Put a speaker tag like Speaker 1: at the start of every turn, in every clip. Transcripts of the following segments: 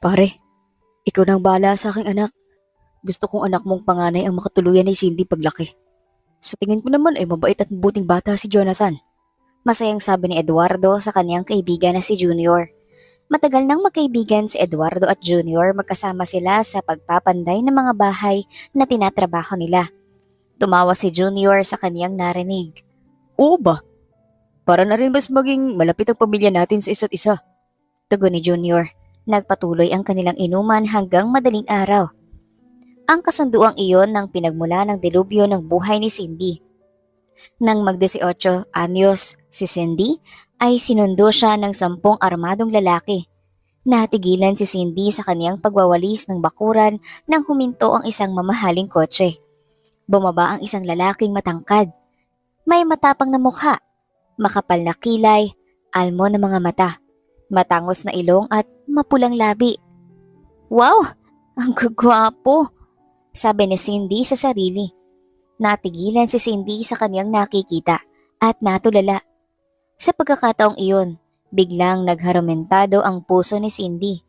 Speaker 1: Pare, ikaw nang bahala sa aking anak. Gusto kong anak mong panganay ang makatuluyan ni Cindy paglaki. Sa tingin ko naman ay mabait at mabuting bata si Jonathan.
Speaker 2: Masayang sabi ni Eduardo sa kanyang kaibigan na si Junior. Matagal nang magkaibigan si Eduardo at Junior, magkasama sila sa pagpapanday ng mga bahay na tinatrabaho nila. Tumawa si Junior sa kanyang narinig.
Speaker 1: Oo ba? Para na rin mas maging malapit ang pamilya natin sa isa't isa.
Speaker 2: Tugon ni Junior. Nagpatuloy ang kanilang inuman hanggang madaling araw. Ang kasunduang iyon ng pinagmula ng delubyo ng buhay ni Cindy. Nang mag-18 anyos si Cindy, ay sinundo siya ng 10 armadong lalaki. Natigilan si Cindy sa kaniyang pagwawalis ng bakuran nang huminto ang isang mamahaling kotse. Bumaba ang isang lalaking matangkad. May matapang na mukha, makapal na kilay, almo na mga mata, matangos na ilong at mapulang labi. Wow! Ang gagwapo! Sabi ni Cindy sa sarili. Natigilan si Cindy sa kanyang nakikita at natulala. Sa pagkakataong iyon, biglang nagharumentado ang puso ni Cindy.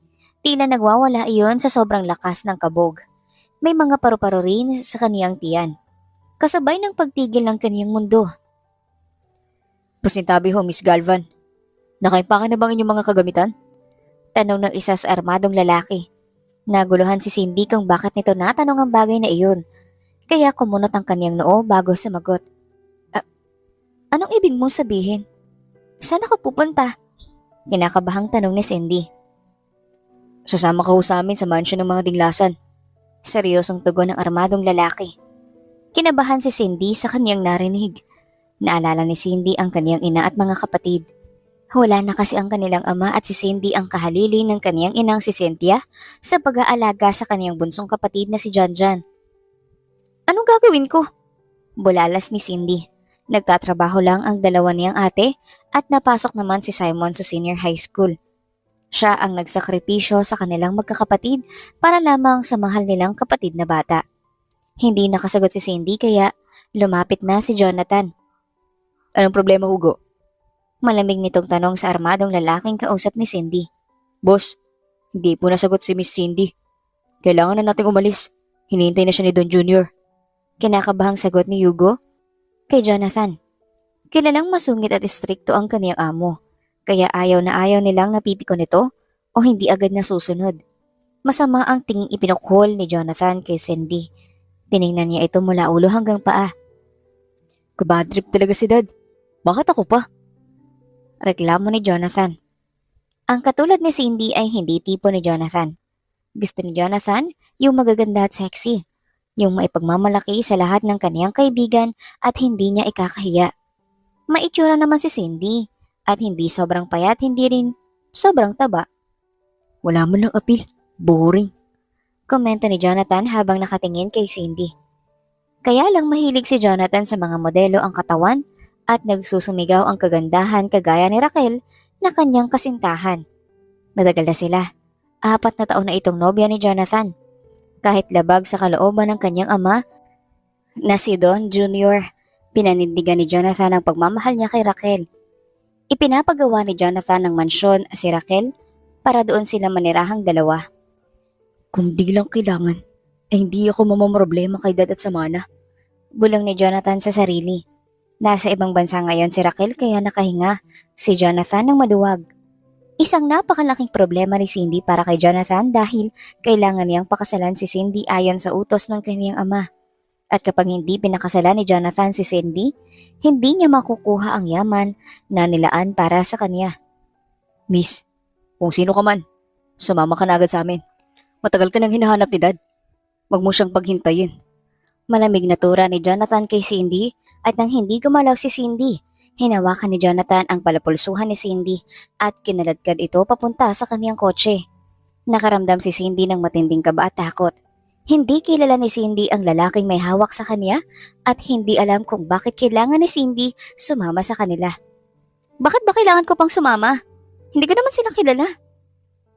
Speaker 2: Tila nagwawala iyon sa sobrang lakas ng kabog. May mga paru-paro rin sa kaniyang tiyan. Kasabay ng pagtigil ng kaniyang mundo.
Speaker 1: Pasintabi ho, Miss Galvan. Nakaimpake na bang inyong mga kagamitan?
Speaker 2: Tanong ng isa sa armadong lalaki. Naguluhan si Cindy kung bakit nito natanong ang bagay na iyon. Kaya kumunot ang kaniyang noo bago sumagot. Anong ibig mong sabihin? Saan ako pupunta? Kinakabahang tanong ni Cindy.
Speaker 1: Sasama ka ho sa amin sa mansion ng mga dinglasan.
Speaker 2: Seryosong tugon ng armadong lalaki. Kinabahan si Cindy sa kaniyang narinig. Naalala ni Cindy ang kaniyang ina at mga kapatid. Wala na kasi ang kanilang ama at si Cindy ang kahalili ng kaniyang inang si Cynthia sa pag-aalaga sa kaniyang bunsong kapatid na si John. Anong gagawin ko? Bulalas ni Cindy. Nagtatrabaho lang ang dalawa niyang ate at napasok naman si Simon sa senior high school. Siya ang nagsakripisyo sa kanilang magkakapatid para lamang sa mahal nilang kapatid na bata. Hindi nakasagot si Cindy kaya lumapit na si Jonathan.
Speaker 1: Anong problema, Hugo?
Speaker 2: Malamig nitong tanong sa armadong lalaking kausap ni Cindy.
Speaker 1: Boss, hindi po nasagot si Miss Cindy. Kailangan na nating umalis. Hinihintay na siya ni Don Junior.
Speaker 2: Kinakabahang sagot ni Hugo kay Jonathan. Kilalang masungit at istrikto ang kaniyang amo, kaya ayaw na ayaw nilang napipiko nito o hindi agad nasusunod. Masama ang tinging ipinukol ni Jonathan kay Cindy. Tiningnan niya ito mula ulo hanggang paa.
Speaker 1: Kabad trip talaga si Dad. Bakit ako pa?
Speaker 2: Reklamo ni Jonathan. Ang katulad ni Cindy ay hindi tipo ni Jonathan. Gusto ni Jonathan yung magaganda at sexy. Yung maipagmamalaki sa lahat ng kaniyang kaibigan at hindi niya ikakahiya. Maitsura naman si Cindy at hindi sobrang payat, hindi rin sobrang taba.
Speaker 1: Wala man lang apil. Boring.
Speaker 2: Komento ni Jonathan habang nakatingin kay Cindy. Kaya lang mahilig si Jonathan sa mga modelo ang katawan at nagsusumigaw ang kagandahan kagaya ni Raquel na kanyang kasintahan. Nadagal na sila. 4 na taon na itong nobya ni Jonathan. Kahit labag sa kalooban ng kanyang ama na si Don Jr., pinanindigan ni Jonathan ang pagmamahal niya kay Raquel. Ipinapagawa ni Jonathan ng mansyon si Raquel para doon sila manirahang dalawa.
Speaker 1: Kung di lang kailangan, ay hindi ako mamamroblema kay Dad at sa Mana.
Speaker 2: Bulong ni Jonathan sa sarili. Nasa ibang bansa ngayon si Raquel kaya nakahinga si Jonathan ng maluwag. Isang napakalaking problema ni Cindy para kay Jonathan dahil kailangan niyang pakasalan si Cindy ayon sa utos ng kanyang ama. At kapag hindi pinakasalan ni Jonathan si Cindy, hindi niya makukuha ang yaman na nilaan para sa kanya.
Speaker 1: Miss, kung sino ka man, sumama ka na agad sa amin. Matagal ka nang hinahanap ni Dad. Wag mo siyang paghintayin.
Speaker 2: Malamig na tura ni Jonathan kay Cindy at nang hindi gumalaw si Cindy, hinawakan ni Jonathan ang palapulsuhan ni Cindy at kinaladkad ito papunta sa kaniyang kotse. Nakaramdam si Cindy ng matinding kaba at takot. Hindi kilala ni Cindy ang lalaking may hawak sa kanya at hindi alam kung bakit kailangan ni Cindy sumama sa kanila. Bakit ba kailangan ko pang sumama? Hindi ko naman sila kilala.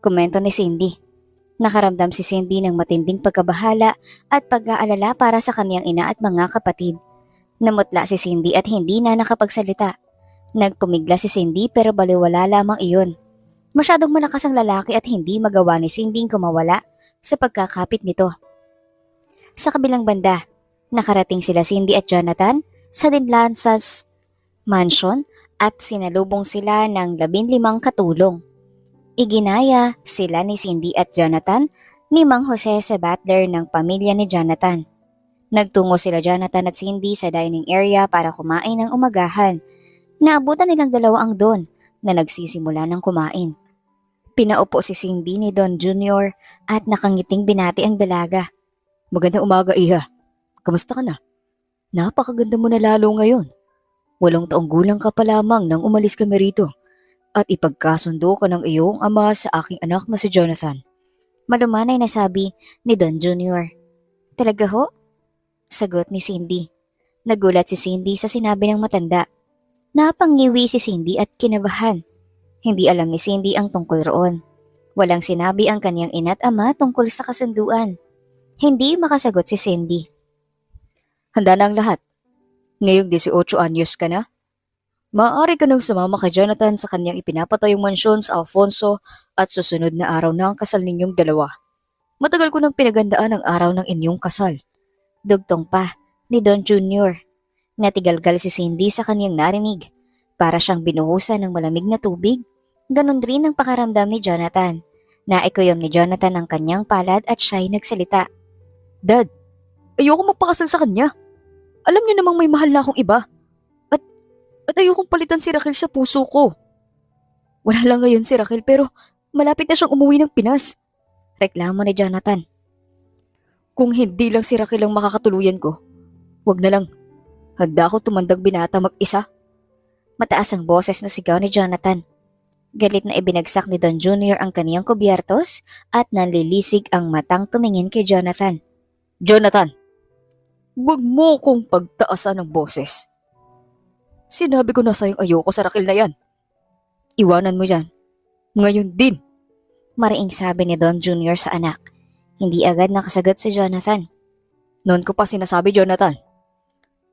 Speaker 2: Komento ni Cindy. Nakaramdam si Cindy ng matinding pagkabahala at pag-aalala para sa kaniyang ina at mga kapatid. Namutla si Cindy at hindi na nakapagsalita. Nagpumigla si Cindy pero baliwala lamang iyon. Masyadong malakas ang lalaki at hindi magawa ni Cindy kumawala sa pagkakapit nito. Sa kabilang banda, nakarating sila Cindy at Jonathan sa Dinlansas Mansion at sinalubong sila ng 15 katulong. Iginaya sila ni Cindy at Jonathan ni Mang Jose sa butler ng pamilya ni Jonathan. Nagtungo sila Jonathan at Cindy sa dining area para kumain ng umagahan. Naabutan nilang dalawa ang Don na nagsisimula ng kumain. Pinaupo si Cindy ni Don Jr. at nakangiting binati ang dalaga.
Speaker 1: Magandang umaga, Iha. Kamusta ka na? Napakaganda mo na lalo ngayon. 8 taong gulang ka pa lamang nang umalis kami rito at ipagkasundo ka ng iyong ama sa aking anak na si Jonathan.
Speaker 2: Malumanay na sabi ni Don Jr. Talaga ho? Sagot ni Cindy. Nagulat si Cindy sa sinabi ng matanda. Napangiwi si Cindy at kinabahan. Hindi alam ni Cindy ang tungkol roon. Walang sinabi ang kanyang ina't ama tungkol sa kasunduan. Hindi makasagot si Cindy.
Speaker 1: Handa na ang lahat. Ngayong 18 anyos ka na? Maaari ka nang sumama kay Jonathan sa kanyang ipinapatayong mansyon sa Alfonso at susunod na araw na ang kasal ninyong dalawa. Matagal ko nang pinagandaan ang araw ng inyong kasal.
Speaker 2: Dugtong pa ni Don Jr. Natigalgal si Cindy sa kanyang narinig. Para siyang binuhusan ng malamig na tubig. Ganon rin ang pakaramdam ni Jonathan. Naikuyom ni Jonathan ang kanyang palad at siya'y nagsalita.
Speaker 1: Dad, ayoko magpakasal sa kanya. Alam niyo namang may mahal na akong iba. At ayokong palitan si Raquel sa puso ko. Wala lang ngayon si Raquel pero malapit na siyang umuwi ng Pinas.
Speaker 2: Reklamo ni Jonathan.
Speaker 1: Kung hindi lang si Raquel ang makakatuluyan ko, wag na lang. Handa ako tumandang binata mag-isa.
Speaker 2: Mataas ang boses na sigaw ni Jonathan. Galit na ibinagsak ni Don Jr. ang kaniyang kubyertos at nanlilisig ang matang tumingin kay Jonathan.
Speaker 1: Jonathan, wag mo kong pagtaasan ng boses. Sinabi ko na sa'yong ayoko sa Raquel na yan. Iwanan mo yan. Ngayon din.
Speaker 2: Mariing sabi ni Don Jr. sa anak. Hindi agad nakasagot si Jonathan.
Speaker 1: Noon ko pa sinasabi, Jonathan.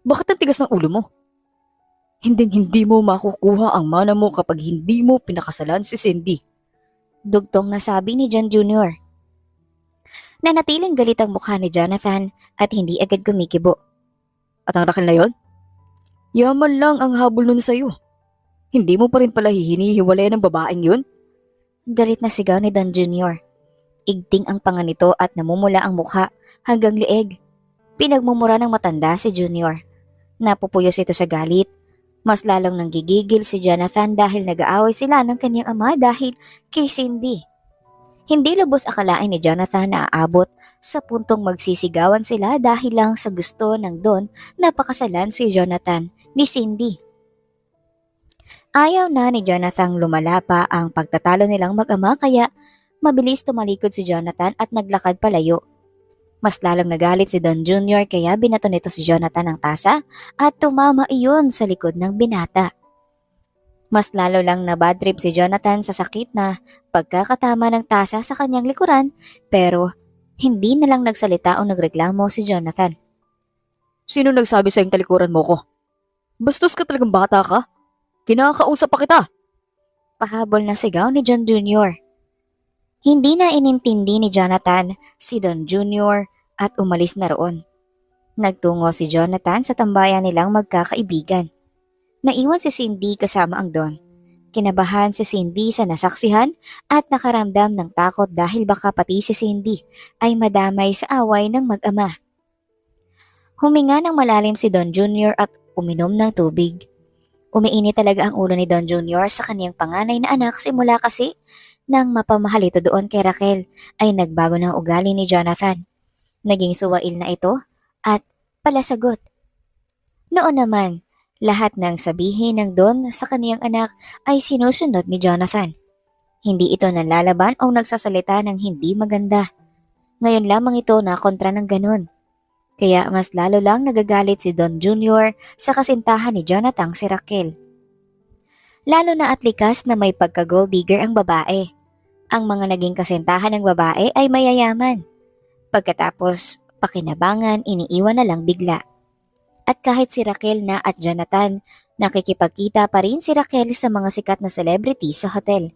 Speaker 1: Bakit ang tigas ng ulo mo? Hindi mo makukuha ang mana mo kapag hindi mo pinakasalan si Cindy.
Speaker 2: Dugtong na sabi ni John Jr. Nanatiling galit ang mukha ni Jonathan at hindi agad kumikibo.
Speaker 1: At ang Raquel na yon? Yaman lang ang habol nun sa'yo. Hindi mo pa rin pala hihinihiwalay ng babaeng yun?
Speaker 2: Galit na sigaw ni Don Jr. Igting ang panga nito at namumula ang mukha hanggang leeg. Pinagmumura ng matanda si Junior. Napupuyos ito sa galit. Mas lalong nanggigigil si Jonathan dahil nag-aaway sila ng kanyang ama dahil kay Cindy. Hindi lubos akalain ni Jonathan na aabot sa puntong magsisigawan sila dahil lang sa gusto ng Don na pakasalan si Jonathan ni Cindy. Ayaw na ni Jonathan lumala pa ang pagtatalo nilang mag-ama kaya mabilis tumalikod si Jonathan at naglakad palayo. Mas lalong nagalit si Don Jr. kaya binato nito si Jonathan ng tasa at tumama iyon sa likod ng binata. Mas lalo lang nabadtrip si Jonathan sa sakit na pagkakatama ng tasa sa kanyang likuran pero hindi na lang nagsalita o nagreklamo si Jonathan.
Speaker 1: Sino nagsabi sa'yong talikuran mo ko? Bastos ka talagang bata ka? Kinakausap pa kita!
Speaker 2: Pahabol na sigaw ni John Jr. Hindi na inintindi ni Jonathan si Don Jr. at umalis na roon. Nagtungo si Jonathan sa tambayan nilang magkakaibigan. Naiwan si Cindy kasama ang Don. Kinabahan si Cindy sa nasaksihan at nakaramdam ng takot dahil baka pati si Cindy ay madamay sa away ng mag-ama. Huminga ng malalim si Don Jr. at uminom ng tubig. Umiinit talaga ang ulo ni Don Jr. sa kaniyang panganay na anak simula kasi nang mapamahal ito doon kay Raquel ay nagbago ng ugali ni Jonathan. Naging suwail na ito at palasagot. Noon naman, lahat ng sabihin ng Don sa kaniyang anak ay sinusunod ni Jonathan. Hindi ito nalalaban o nagsasalita ng hindi maganda. Ngayon lamang ito na kontra ng ganun. Kaya mas lalo lang nagagalit si Don Jr. sa kasintahan ni Jonathan si Raquel. Lalo na at likas na may pagka-gold digger ang babae. Ang mga naging kasintahan ng babae ay mayayaman. Pagkatapos pakinabangan, iniiwan na lang bigla. At kahit si Raquel na at Jonathan, nakikipagkita pa rin si Raquel sa mga sikat na celebrity sa hotel.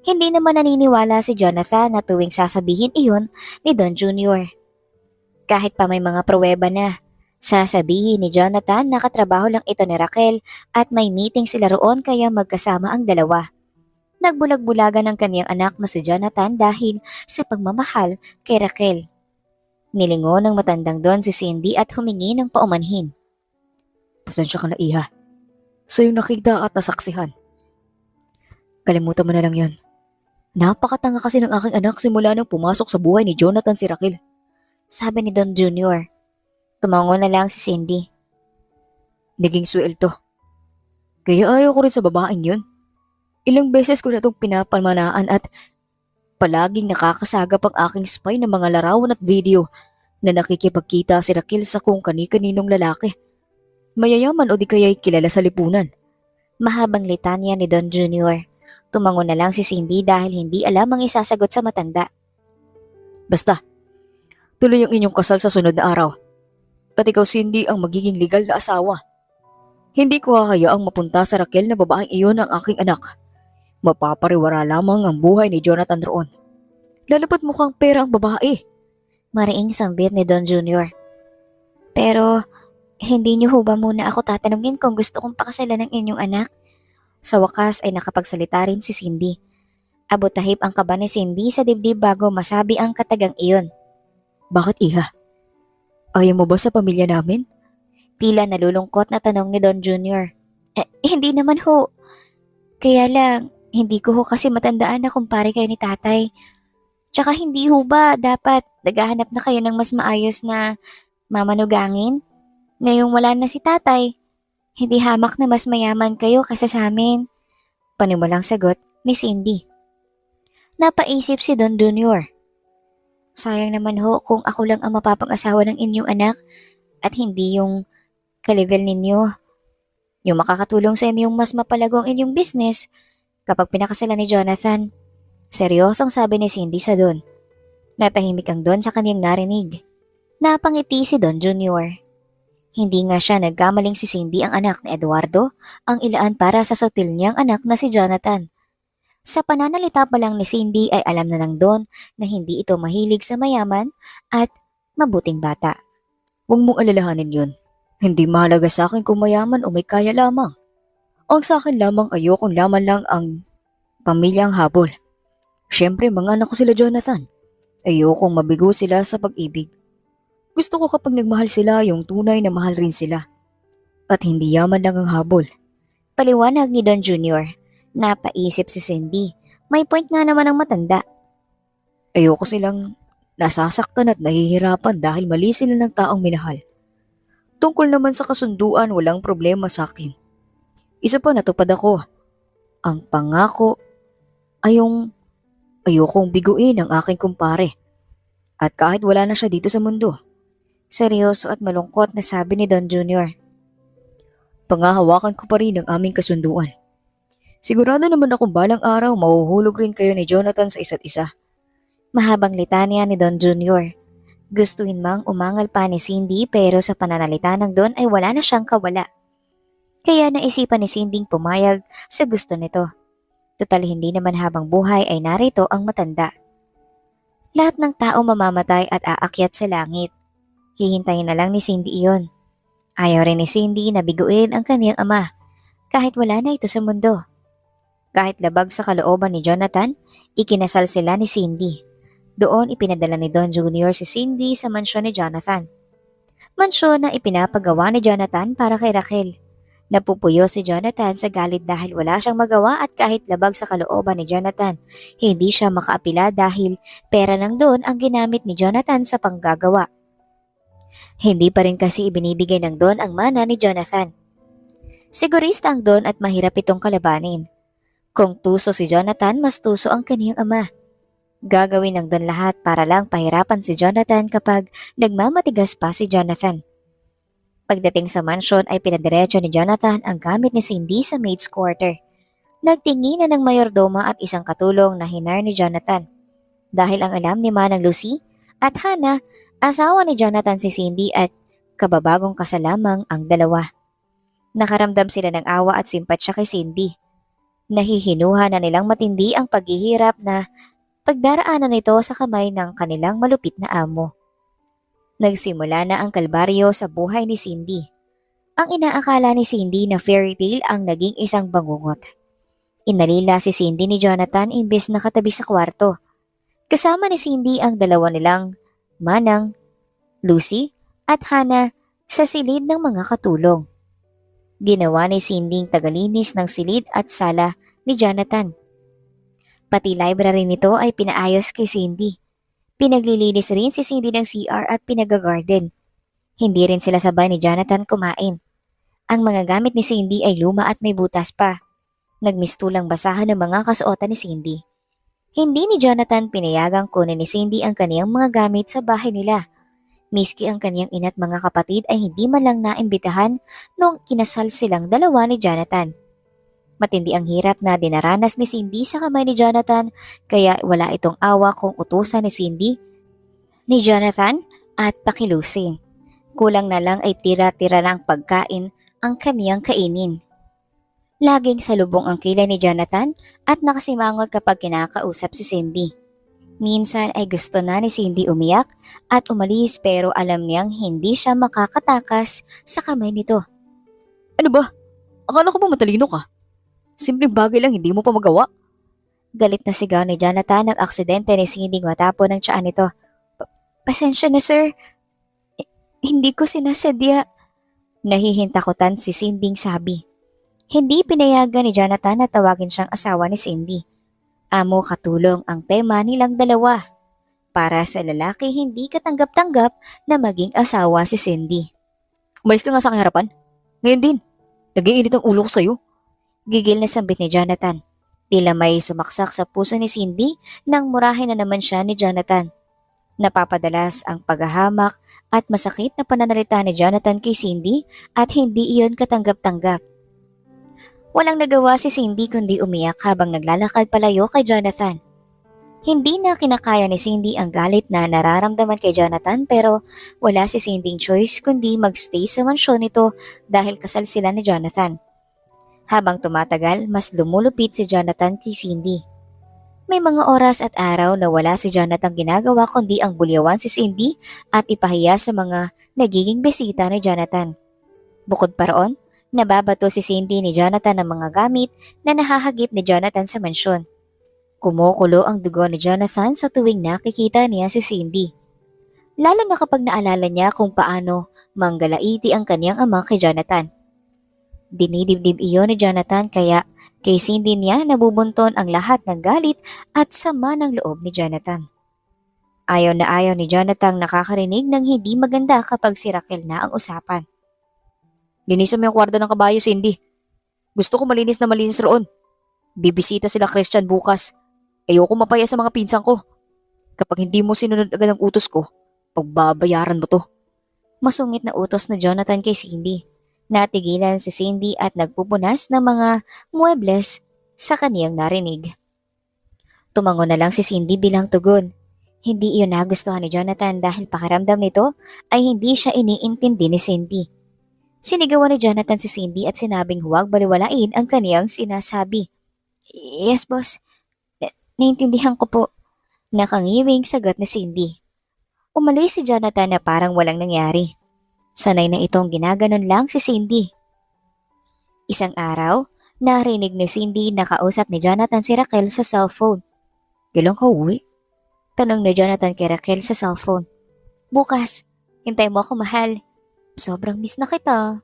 Speaker 2: Hindi naman naniniwala si Jonathan na tuwing sasabihin iyon ni Don Jr. Kahit pa may mga pruweba na, sasabihin ni Jonathan na katrabaho lang ito ni Raquel at may meeting sila roon kaya magkasama ang dalawa. Nagbulag-bulagan ang kaniyang anak na si Jonathan dahil sa pagmamahal kay Raquel. Nilingon ng matandang Don si Cindy at humingi ng paumanhin.
Speaker 1: Pasensya ka na, iha. Sa iyong nakita at nasaksihan. Kalimutan mo na lang yon. Napakatanga kasi ng aking anak simula nang pumasok sa buhay ni Jonathan si Raquel.
Speaker 2: Sabi ni Don Jr. Tumango na lang si Cindy.
Speaker 1: Naging sweldo. Kaya ayaw ko rin sa babaeng yun. Ilang beses ko na itong pinapamanaan at palaging nakakasagap ang aking spy ng mga larawan at video na nakikipagkita si Raquel sa kung kani-kaninong lalaki. Mayayaman o di kaya'y kilala sa lipunan.
Speaker 2: Mahabang litanya ni Don Jr. Tumango na lang si Cindy dahil hindi alam ang isasagot sa matanda.
Speaker 1: Basta, tuloy ang inyong kasal sa sunod na araw. At ikaw, Cindy, ang magiging legal na asawa. Hindi ko hahayaang mapunta sa Raquel na babaeng iyon ang aking anak. Mapapariwara lamang ang buhay ni Jonathan roon. Lalapat mukhang pera ang babae.
Speaker 2: Mariing sambit ni Don Jr. Pero, hindi niyo ho ba muna ako tatanungin kung gusto kong pakasalan ng inyong anak? Sa wakas ay nakapagsalita rin si Cindy. Abot-tahip ang kaba ni Cindy sa dibdib bago masabi ang katagang iyon.
Speaker 1: Bakit, iha? Ayaw mo ba sa pamilya namin?
Speaker 2: Tila nalulungkot na tanong ni Don Jr. Hindi naman ho. Kaya lang, hindi ko ho kasi matandaan na kumpare kayo ni tatay. Tsaka hindi ho ba dapat naghahanap na kayo ng mas maayos na mamanugangin? Ngayong wala na si tatay, hindi hamak na mas mayaman kayo kaysa sa amin. Panimulang sagot ni Cindy. Napaisip si Don Jr. Sayang naman ho kung ako lang ang mapapang-asawa ng inyong anak at hindi yung ka-level ninyo. Yung makakatulong sa inyong mas mapalago ang inyong business kapag pinakasalan ni Jonathan. Seryosong sabi ni Cindy sa Don. Natahimik ang Don sa kaniyang narinig. Napangiti si Don Jr. Hindi nga siya nagkamaling si Cindy ang anak ni Eduardo ang ilaan para sa sotil niyang anak na si Jonathan. Sa pananalita pa lang ni Cindy ay alam na ng Don na hindi ito mahilig sa mayaman at mabuting bata.
Speaker 1: Huwag mong alalahanin yun. Hindi mahalaga sa akin kung mayaman o may kaya lamang. Ang sa akin lamang ayokong laman lang ang pamilyang habol. Siyempre mga anak ko sila Jonathan. Ayokong mabigo sila sa pag-ibig. Gusto ko kapag nagmahal sila yung tunay na mahal rin sila. At hindi yaman lang ang habol.
Speaker 2: Paliwanag ni Don Jr. Napaisip si Cindy. May point nga naman ang matanda.
Speaker 1: Ayoko silang nasasaktan at nahihirapan dahil mali sila ng taong minahal. Tungkol naman sa kasunduan, walang problema sa akin. Isa pa natupad ako. Ang pangako ay yung ayokong biguin ang aking kumpare. At kahit wala na siya dito sa mundo.
Speaker 2: Seryoso at malungkot na sabi ni Don Jr.
Speaker 1: Pangahawakan ko pa rin ang aming kasunduan. Sigurado naman akong balang araw mahuhulog rin kayo ni Jonathan sa isa't isa.
Speaker 2: Mahabang litanya ni Don Jr. Gustuhin mang umangal pa ni Cindy pero sa pananalita ng Don ay wala na siyang kawala. Kaya naisipan ni Cindy pumayag sa gusto nito. Total hindi naman habang buhay ay narito ang matanda. Lahat ng tao mamamatay at aakyat sa langit. Hihintayin na lang ni Cindy iyon. Ayaw rin ni Cindy na biguin ang kaniyang ama kahit wala na ito sa mundo. Kahit labag sa kalooban ni Jonathan, ikinasal sila ni Cindy. Doon ipinadala ni Don Jr. si Cindy sa mansyon ni Jonathan. Mansyon na ipinapagawa ni Jonathan para kay Raquel. Napupuyo si Jonathan sa galit dahil wala siyang magawa at kahit labag sa kalooban ni Jonathan, hindi siya makaapila dahil pera ng Don ang ginamit ni Jonathan sa panggagawa. Hindi pa rin kasi ibinibigay ng Don ang mana ni Jonathan. Sigurista ang Don at mahirap itong kalabanin. Kung tuso si Jonathan, mas tuso ang kaniyang ama. Gagawin ng Don lahat para lang pahirapan si Jonathan kapag nagmamatigas pa si Jonathan. Pagdating sa mansyon ay pinadiretso ni Jonathan ang gamit ni Cindy sa maid's quarter. Nagtingin na ng mayordoma at isang katulong na hinar ni Jonathan. Dahil ang alam ni Manang Lucy at Hannah, asawa ni Jonathan si Cindy at kababagong kasalamang ang dalawa. Nakaramdam sila ng awa at simpatsya kay Cindy. Nahihinuha na nilang matindi ang paghihirap na pagdaraanan nito sa kamay ng kanilang malupit na amo. Nagsimula na ang kalbaryo sa buhay ni Cindy. Ang inaakala ni Cindy na fairy tale ang naging isang bangungot. Inalila si Cindy ni Jonathan imbes na katabi sa kwarto. Kasama ni Cindy ang dalawa nilang Manang, Lucy at Hannah sa silid ng mga katulong. Ginawa ni Cindy ang tagalinis ng silid at sala ni Jonathan. Pati library nito ay pinaayos kay Cindy. Pinaglilinis rin si Cindy ng CR at pinag-garden. Hindi rin sila sabay ni Jonathan kumain. Ang mga gamit ni Cindy ay luma at may butas pa. Nagmistulang basahan ng mga kasuotan ni Cindy. Hindi ni Jonathan pinayagang kunin ni Cindy ang kaniyang mga gamit sa bahay nila. Miski ang kaniyang ina't mga kapatid ay hindi man lang naimbitahan noong kinasal silang dalawa ni Jonathan. Matindi ang hirap na dinaranas ni Cindy sa kamay ni Jonathan kaya wala itong awa kung utusan ni Cindy ni Jonathan at pakilusing. Kulang na lang ay tira-tira ng pagkain ang kaniyang kainin. Laging salubong ang kilay ni Jonathan at nakasimangot kapag kinakausap si Cindy. Minsan ay gusto na ni Cindy umiyak at umalis pero alam niyang hindi siya makakatakas sa kamay nito.
Speaker 1: Ano ba? Akala ko ba matalino ka? Simpleng bagay lang hindi mo pa magawa.
Speaker 2: Galit na sigaw ni Jonathan ng aksidente ni Cindy matapon ng tiyan nito. Pasensya na sir. Hindi ko sinasadya. Nahihintakutan si Cindy sabi. Hindi pinayagan ni Jonathan na tawagin siyang asawa ni Cindy. Amo katulong ang tema nilang dalawa. Para sa lalaki hindi katanggap-tanggap na maging asawa si Cindy.
Speaker 1: Umalis ka nga sa aking harapan. Ngayon din. Nag-iinit ang ulo ko sa'yo.
Speaker 2: Gigil na sambit ni Jonathan. Tila may sumaksak sa puso ni Cindy nang murahin na naman siya ni Jonathan. Napapadalas ang paghahamak at masakit na pananalita ni Jonathan kay Cindy at hindi iyon katanggap-tanggap. Walang nagawa si Cindy kundi umiyak habang naglalakad palayo kay Jonathan. Hindi na kinakaya ni Cindy ang galit na nararamdaman kay Jonathan pero wala si Cindy'ng choice kundi magstay sa mansyon nito dahil kasal sila ni Jonathan. Habang tumatagal, mas lumulupit si Jonathan kay Cindy. May mga oras at araw na wala si Jonathan ginagawa kundi ang bulyawan si Cindy at ipahiya sa mga nagiging bisita ni Jonathan. Bukod pa roon, nababato si Cindy ni Jonathan ng mga gamit na nahahagip ni Jonathan sa mansyon. Kumukulo ang dugo ni Jonathan sa tuwing nakikita niya si Cindy. Lalo na kapag naalala niya kung paano manggalaiti ang kanyang ama kay Jonathan. Dinidibdib iyon ni Jonathan kaya kay Cindy niya nabubunton ang lahat ng galit at sama ng loob ni Jonathan. Ayaw ni Jonathan nakakarinig ng hindi maganda kapag si Raquel na ang usapan.
Speaker 1: Linisan mo yung kwarto ng kabayo, Cindy. Gusto ko malinis na malinis roon. Bibisita sila Christian bukas. Ayoko mapaya sa mga pinsan ko. Kapag hindi mo sinunod agad ang utos ko, pagbabayaran mo to.
Speaker 2: Masungit na utos na Jonathan kay Cindy. Natigilan si Cindy at nagpupunas ng mga muebles sa kaniyang narinig. Tumango na lang si Cindy bilang tugon. Hindi iyon nagustuhan ni Jonathan dahil pakiramdam nito ay hindi siya iniintindi ni Cindy. Sinigawan ni Jonathan si Cindy at sinabing huwag baliwalain ang kaniyang sinasabi. Yes, boss. Naintindihan ko po. Nakangiwing sagot ni Cindy. Umalis si Jonathan na parang walang nangyari. Sanay na itong ginaganon lang si Cindy. Isang araw, narinig ni Cindy na kausap ni Jonathan si Raquel sa cellphone.
Speaker 1: Kailan ka uwi?
Speaker 2: Tanong ni Jonathan kay Raquel sa cellphone. Bukas, hintay mo ako mahal. Sobrang miss na kita.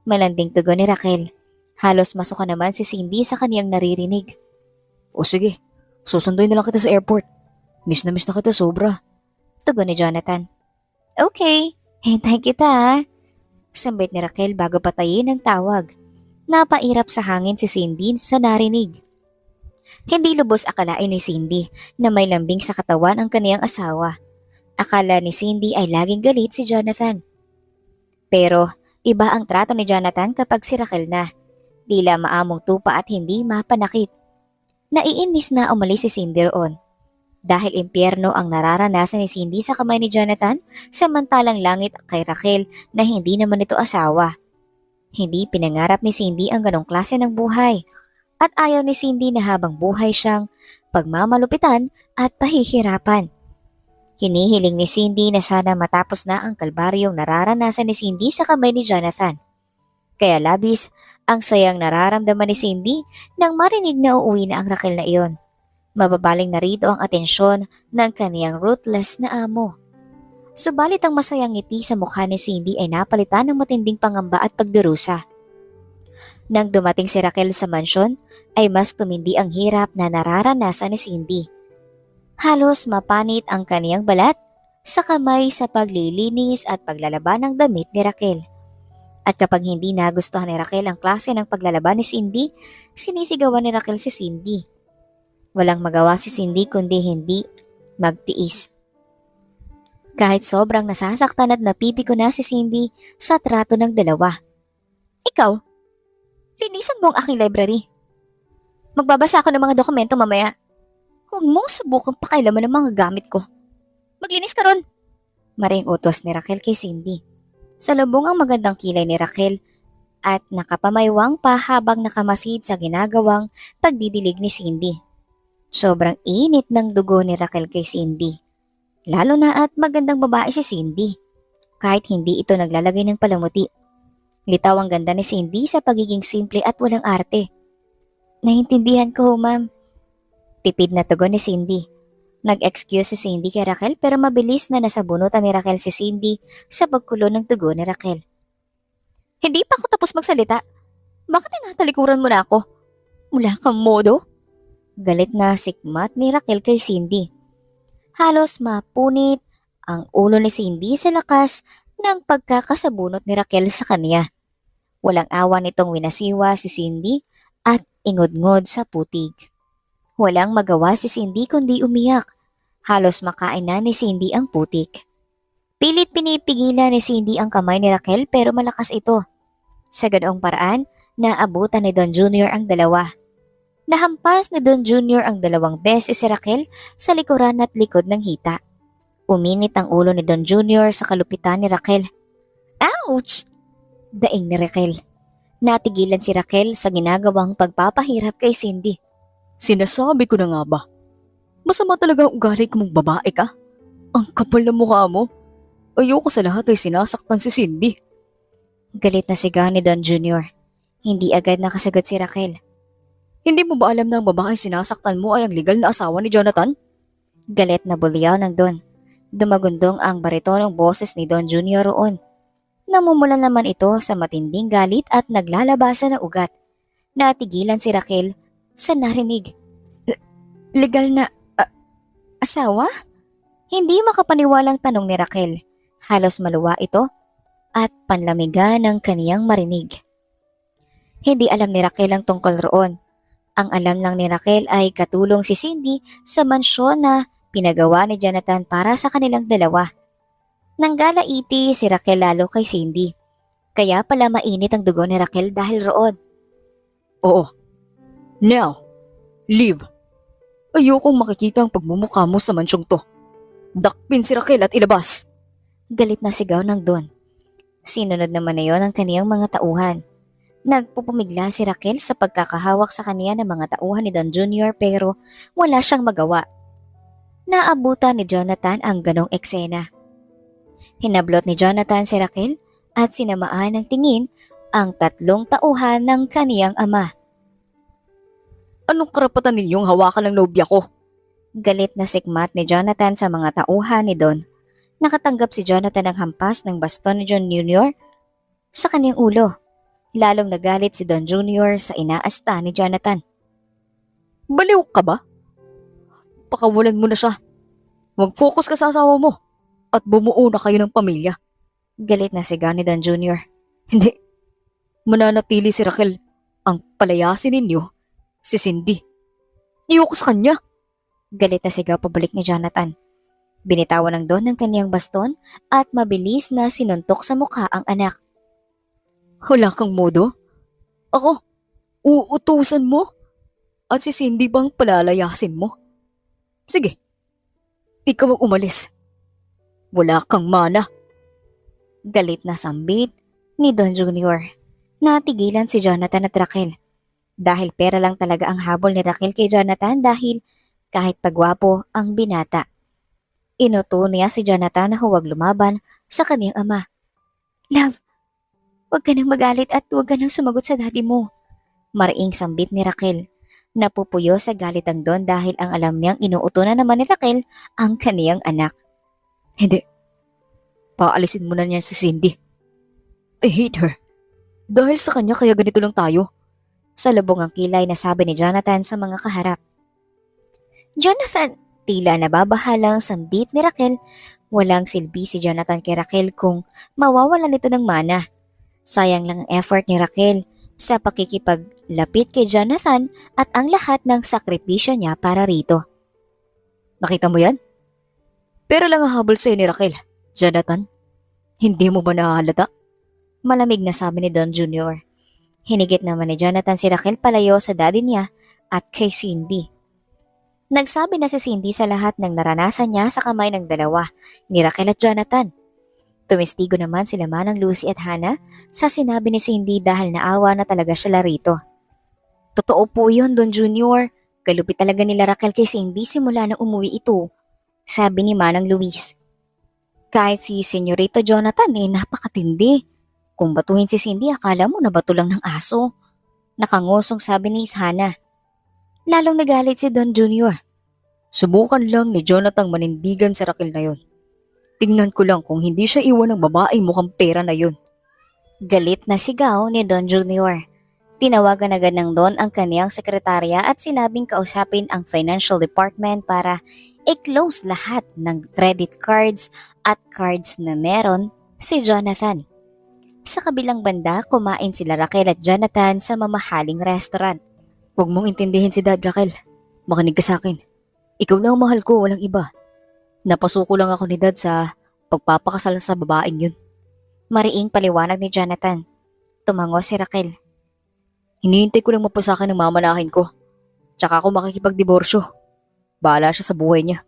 Speaker 2: Malanding tugon ni Raquel. Halos masuka naman si Cindy sa kaniyang naririnig.
Speaker 1: O sige, susunduin na lang kita sa airport. Miss na kita sobra.
Speaker 2: Tugon ni Jonathan. Okay, hintay kita ha. Sambit ni Raquel bago patayin ang tawag. Napairap sa hangin si Cindy sa narinig. Hindi lubos akalain ni Cindy na may lambing sa katawan ang kaniyang asawa. Akala ni Cindy ay laging galit si Jonathan. Pero iba ang trato ni Jonathan kapag si Raquel na. Tila maamong tupa at hindi mapanakit. Naiinis na umalis si Cindy roon. Dahil impyerno ang nararanasan ni Cindy sa kamay ni Jonathan, samantalang langit kay Raquel na hindi naman ito asawa. Hindi pinangarap ni Cindy ang ganong klase ng buhay. At ayaw ni Cindy na habang buhay siyang pagmamalupitan at pahihirapan. Hinihiling ni Cindy na sana matapos na ang kalbaryong nararanasan ni Cindy sa kamay ni Jonathan. Kaya labis ang sayang nararamdaman ni Cindy nang marinig na uuwi na ang Raquel na iyon. Mababaling na rito ang atensyon ng kaniyang ruthless na amo. Subalit ang masayang ngiti sa mukha ni Cindy ay napalitan ng matinding pangamba at pagdurusa. Nang dumating si Raquel sa mansyon, ay mas tumindi ang hirap na nararanasan ni Cindy. Halos mapanit ang kaniyang balat sa kamay sa paglilinis at paglalaba ng damit ni Raquel. At kapag hindi nagustuhan ni Raquel ang klase ng paglalaba ni Cindy, sinisigawan ni Raquel si Cindy. Walang magawa si Cindy kundi hindi magtiis. Kahit sobrang nasasaktan at napipiko na si Cindy sa trato ng dalawa. Ikaw, linisan mo ang aking library. Magbabasa ako ng mga dokumento mamaya. Huwag mong subukang pakailaman ng mga gamit ko. Maglinis ka ron. Maring utos ni Raquel kay Cindy. Salubong ang magandang kilay ni Raquel at nakapamaywang pa habang nakamasid sa ginagawang pagdidilig ni Cindy. Sobrang init ng dugo ni Raquel kay Cindy. Lalo na at magandang babae si Cindy. Kahit hindi ito naglalagay ng palamuti. Litaw ang ganda ni Cindy sa pagiging simple at walang arte. Naintindihan ko, ma'am. Tipid na tugon ni Cindy. Nag-excuse si Cindy kay Raquel pero mabilis na nasabunutan ni Raquel si Cindy sa pagkulo ng dugo ni Raquel. Hindi pa ako tapos magsalita. Bakit tinatalikuran mo na ako? Wala kang modo? Galit na sikmat ni Raquel kay Cindy. Halos mapunit ang ulo ni Cindy sa lakas ng pagkakasabunot ni Raquel sa kanya. Walang awa nitong winasiwa si Cindy at ingod-ngod sa putig. Walang magawa si Cindy kundi umiyak. Halos makain na ni Cindy ang putik. Pilit pinipigilan ni Cindy ang kamay ni Raquel pero malakas ito. Sa ganoong paraan, naabutan ni Don Jr. ang dalawa. Nahampas ni Don Jr. ang dalawang beses si Raquel sa likuran at likod ng hita. Uminit ang ulo ni Don Jr. sa kalupitan ni Raquel. Ouch! Daing ni Raquel. Natigilan si Raquel sa ginagawang pagpapahirap kay Cindy.
Speaker 1: Sinasabi ko na nga ba? Masama talaga ang ugali ko mong babae ka. Ang kapal na mukha mo. Ayoko sa lahat ay sinasaktan si Cindy.
Speaker 2: Galit na sigaw ni Don Jr. Hindi agad nakasagot si Raquel.
Speaker 1: Hindi mo ba alam na ang babae sinasaktan mo ay ang legal na asawa ni Jonathan?
Speaker 2: Galit na bulyaw ng Don. Dumagundong ang baritonong boses ni Don Jr. roon. Namumula naman ito sa matinding galit at naglalabasan ng ugat. Natigilan si Raquel sa narinig. Legal na asawa? Hindi makapaniwalang tanong ni Raquel. Halos maluwa ito at panlamigan ng kaniyang marinig. Hindi alam ni Raquel ang tungkol roon. Ang alam lang ni Raquel ay katulong si Cindy sa mansyon na pinagawa ni Jonathan para sa kanilang dalawa. Nanggalaiti si Raquel lalo kay Cindy. Kaya pala mainit ang dugo ni Raquel dahil roon.
Speaker 1: Oo. Now, leave. Ayokong makikita ang pagmumukha mo sa mansyong to. Dakpin si Raquel at ilabas.
Speaker 2: Galit na sigaw ng Don. Sinunod naman na yon ang kaniyang mga tauhan. Nagpupumigla si Raquel sa pagkakahawak sa kaniya ng mga tauhan ni Don Jr. pero wala siyang magawa. Naabutan ni Jonathan ang ganong eksena. Hinablot ni Jonathan si Raquel at sinamaan ng tingin ang tatlong tauhan ng kaniyang ama.
Speaker 1: Anong karapatan ninyong hawakan ng nobya ko?
Speaker 2: Galit na sikmat ni Jonathan sa mga tauhan ni Don. Nakatanggap si Jonathan ng hampas ng baston ni John Jr. sa kanyang ulo. Lalong nagalit si Don Jr. sa inaasta ni Jonathan.
Speaker 1: Baliw ka ba? Pakawalan mo na siya. Mag-focus ka sa asawa mo at bumuo na kayo ng pamilya.
Speaker 2: Galit na sigaw ni Don Jr.
Speaker 1: Hindi. Mananatili si Raquel. Ang palayasin ninyo, si Cindy. Iyoko sa kanya.
Speaker 2: Galit na sigaw pabalik ni Jonathan. Binitawan ng Don ng kaniyang baston at mabilis na sinuntok sa mukha ang anak.
Speaker 1: Wala kang modo? Ako, uutusan mo? At si Cindy bang palalayasin mo? Sige, ikaw ang umalis. Wala kang mana.
Speaker 2: Galit na sambit ni Don Jr. Natigilan si Jonathan at Raquel. Dahil pera lang talaga ang habol ni Raquel kay Jonathan dahil kahit pagwapo ang binata. Inuto niya si Jonathan na huwag lumaban sa kaniyang ama. Love, huwag ka nang magalit at huwag ka nang sumagot sa daddy mo. Mariing sambit ni Raquel. Napupuyo sa galit ang Don dahil ang alam niyang inuuto na naman ni Raquel ang kaniyang anak.
Speaker 1: Hindi. Paalisin mo na niyan si Cindy. I hate her. Dahil sa kanya kaya ganito lang tayo.
Speaker 2: Salubong ang kilay na sabi ni Jonathan sa mga kaharap. Jonathan! Tila nababahalang sambit ni Raquel. Walang silbi si Jonathan kay Raquel kung mawawalan nito ng mana. Sayang lang ang effort ni Raquel sa pakikipaglapit kay Jonathan at ang lahat ng sakripisyo niya para rito.
Speaker 1: Nakita mo yan? Pero lang ang habol sa'yo ni Raquel. Jonathan, hindi mo ba nahahalata?
Speaker 2: Malamig na sabi ni Don Jr. Hinigit naman ni Jonathan si Raquel palayo sa daddy niya at kay Cindy. Nagsabi na si Cindy sa lahat ng naranasan niya sa kamay ng dalawa, ni Raquel at Jonathan. Tumestigo naman sila Manang Lucy at Hannah sa sinabi ni Cindy dahil naawa na talaga siya larito. Totoo po yun, Don Jr. Kalupit talaga nila Raquel kay Cindy simula nang umuwi ito, sabi ni Manang Luis. Kahit si Senyorito Jonathan napakatindi. Kung batuhin si Cindy, akala mo nabato lang ng aso. Nakangusong sabi ni Hannah. Lalong nagalit si Don Jr.
Speaker 1: Subukan lang ni Jonathan manindigan sa Raquel na yon. Tingnan ko lang kung hindi siya iwan ng babae mukhang pera na yon.
Speaker 2: Galit na sigaw ni Don Jr. Tinawagan agad ng Don ang kaniyang sekretarya at sinabing kausapin ang financial department para i-close lahat ng credit cards at cards na meron si Jonathan. Sa kabilang banda, kumain sila Raquel at Jonathan sa mamahaling restaurant.
Speaker 1: Huwag mong intindihin si Dad, Raquel. Makinig ka sa akin. Ikaw na ang mahal ko, walang iba. Napasuko lang ako ni Dad sa pagpapakasal sa babaeng yun.
Speaker 2: Mariing paliwanag ni Jonathan. Tumango si Raquel.
Speaker 1: Hinihintay ko lang mapasakin ng mamanahin ko. Tsaka ako makikipagdiborsyo. Bahala siya sa buhay niya.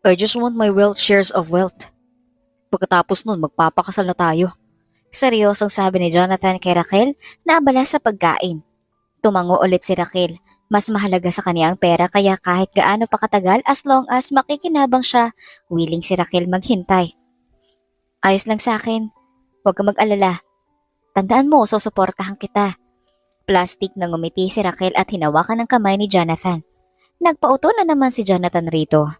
Speaker 1: I just want my wealth shares of wealth. Pagkatapos nun, magpapakasal na tayo.
Speaker 2: Seryosong sabi ni Jonathan kay Raquel na abala sa pagkain. Tumango ulit si Raquel. Mas mahalaga sa kanya ang pera kaya kahit gaano pa katagal as long as makikinabang siya, willing si Raquel maghintay. Ayos lang sa akin. Huwag ka mag-alala. Tandaan mo, susuportahan kita. Plastic na ngumiti si Raquel at hinawakan ang kamay ni Jonathan. Nagpauto na naman si Jonathan rito.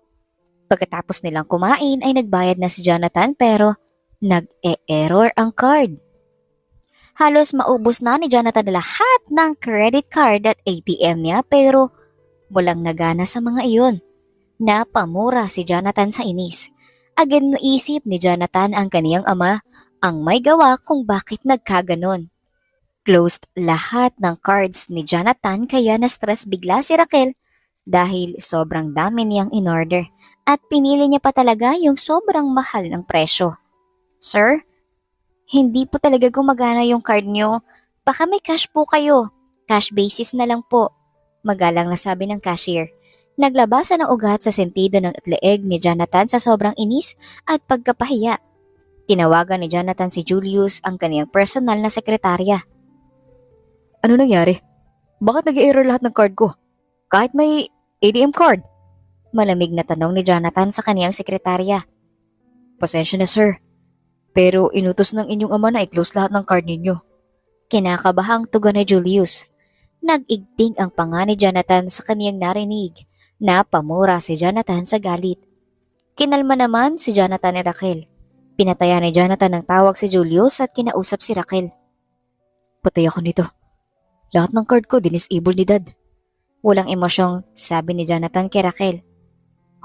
Speaker 2: Pagkatapos nilang kumain ay nagbayad na si Jonathan pero nag-e-error ang card. Halos maubos na ni Jonathan lahat ng credit card at ATM niya pero walang nagana sa mga iyon. Napamura si Jonathan sa inis. Agad naisip ni Jonathan ang kaniyang ama ang may gawa kung bakit nagkaganon. Closed lahat ng cards ni Jonathan kaya na-stress bigla si Raquel dahil sobrang dami niyang in-order at pinili niya pa talaga yung sobrang mahal ng presyo. Sir, hindi po talaga gumagana yung card niyo. Baka may cash po kayo. Cash basis na lang po. Magalang na sabi ng cashier. Naglabasan ng ugat sa sentido ng leeg ni Jonathan sa sobrang inis at pagkapahiya. Tinawagan ni Jonathan si Julius, ang kaniyang personal na sekretarya.
Speaker 1: Ano nangyari? Bakit nag-error lahat ng card ko? Kahit may ATM card?
Speaker 2: Malamig na tanong ni Jonathan sa kaniyang sekretarya.
Speaker 1: Pasensya na sir. Pero inutos ng inyong ama na i-close lahat ng card ninyo.
Speaker 2: Kinakabahang tugon ni Julius. Nag-igting ang panga ni Jonathan sa kaniyang narinig. Napamura si Jonathan sa galit. Kinalma naman si Jonathan ni Raquel. Pinataya ni Jonathan ng tawag si Julius at kinausap si Raquel.
Speaker 1: Patay ako nito. Lahat ng card ko dinisable ni Dad.
Speaker 2: Walang emosyong sabi ni Jonathan kay Raquel.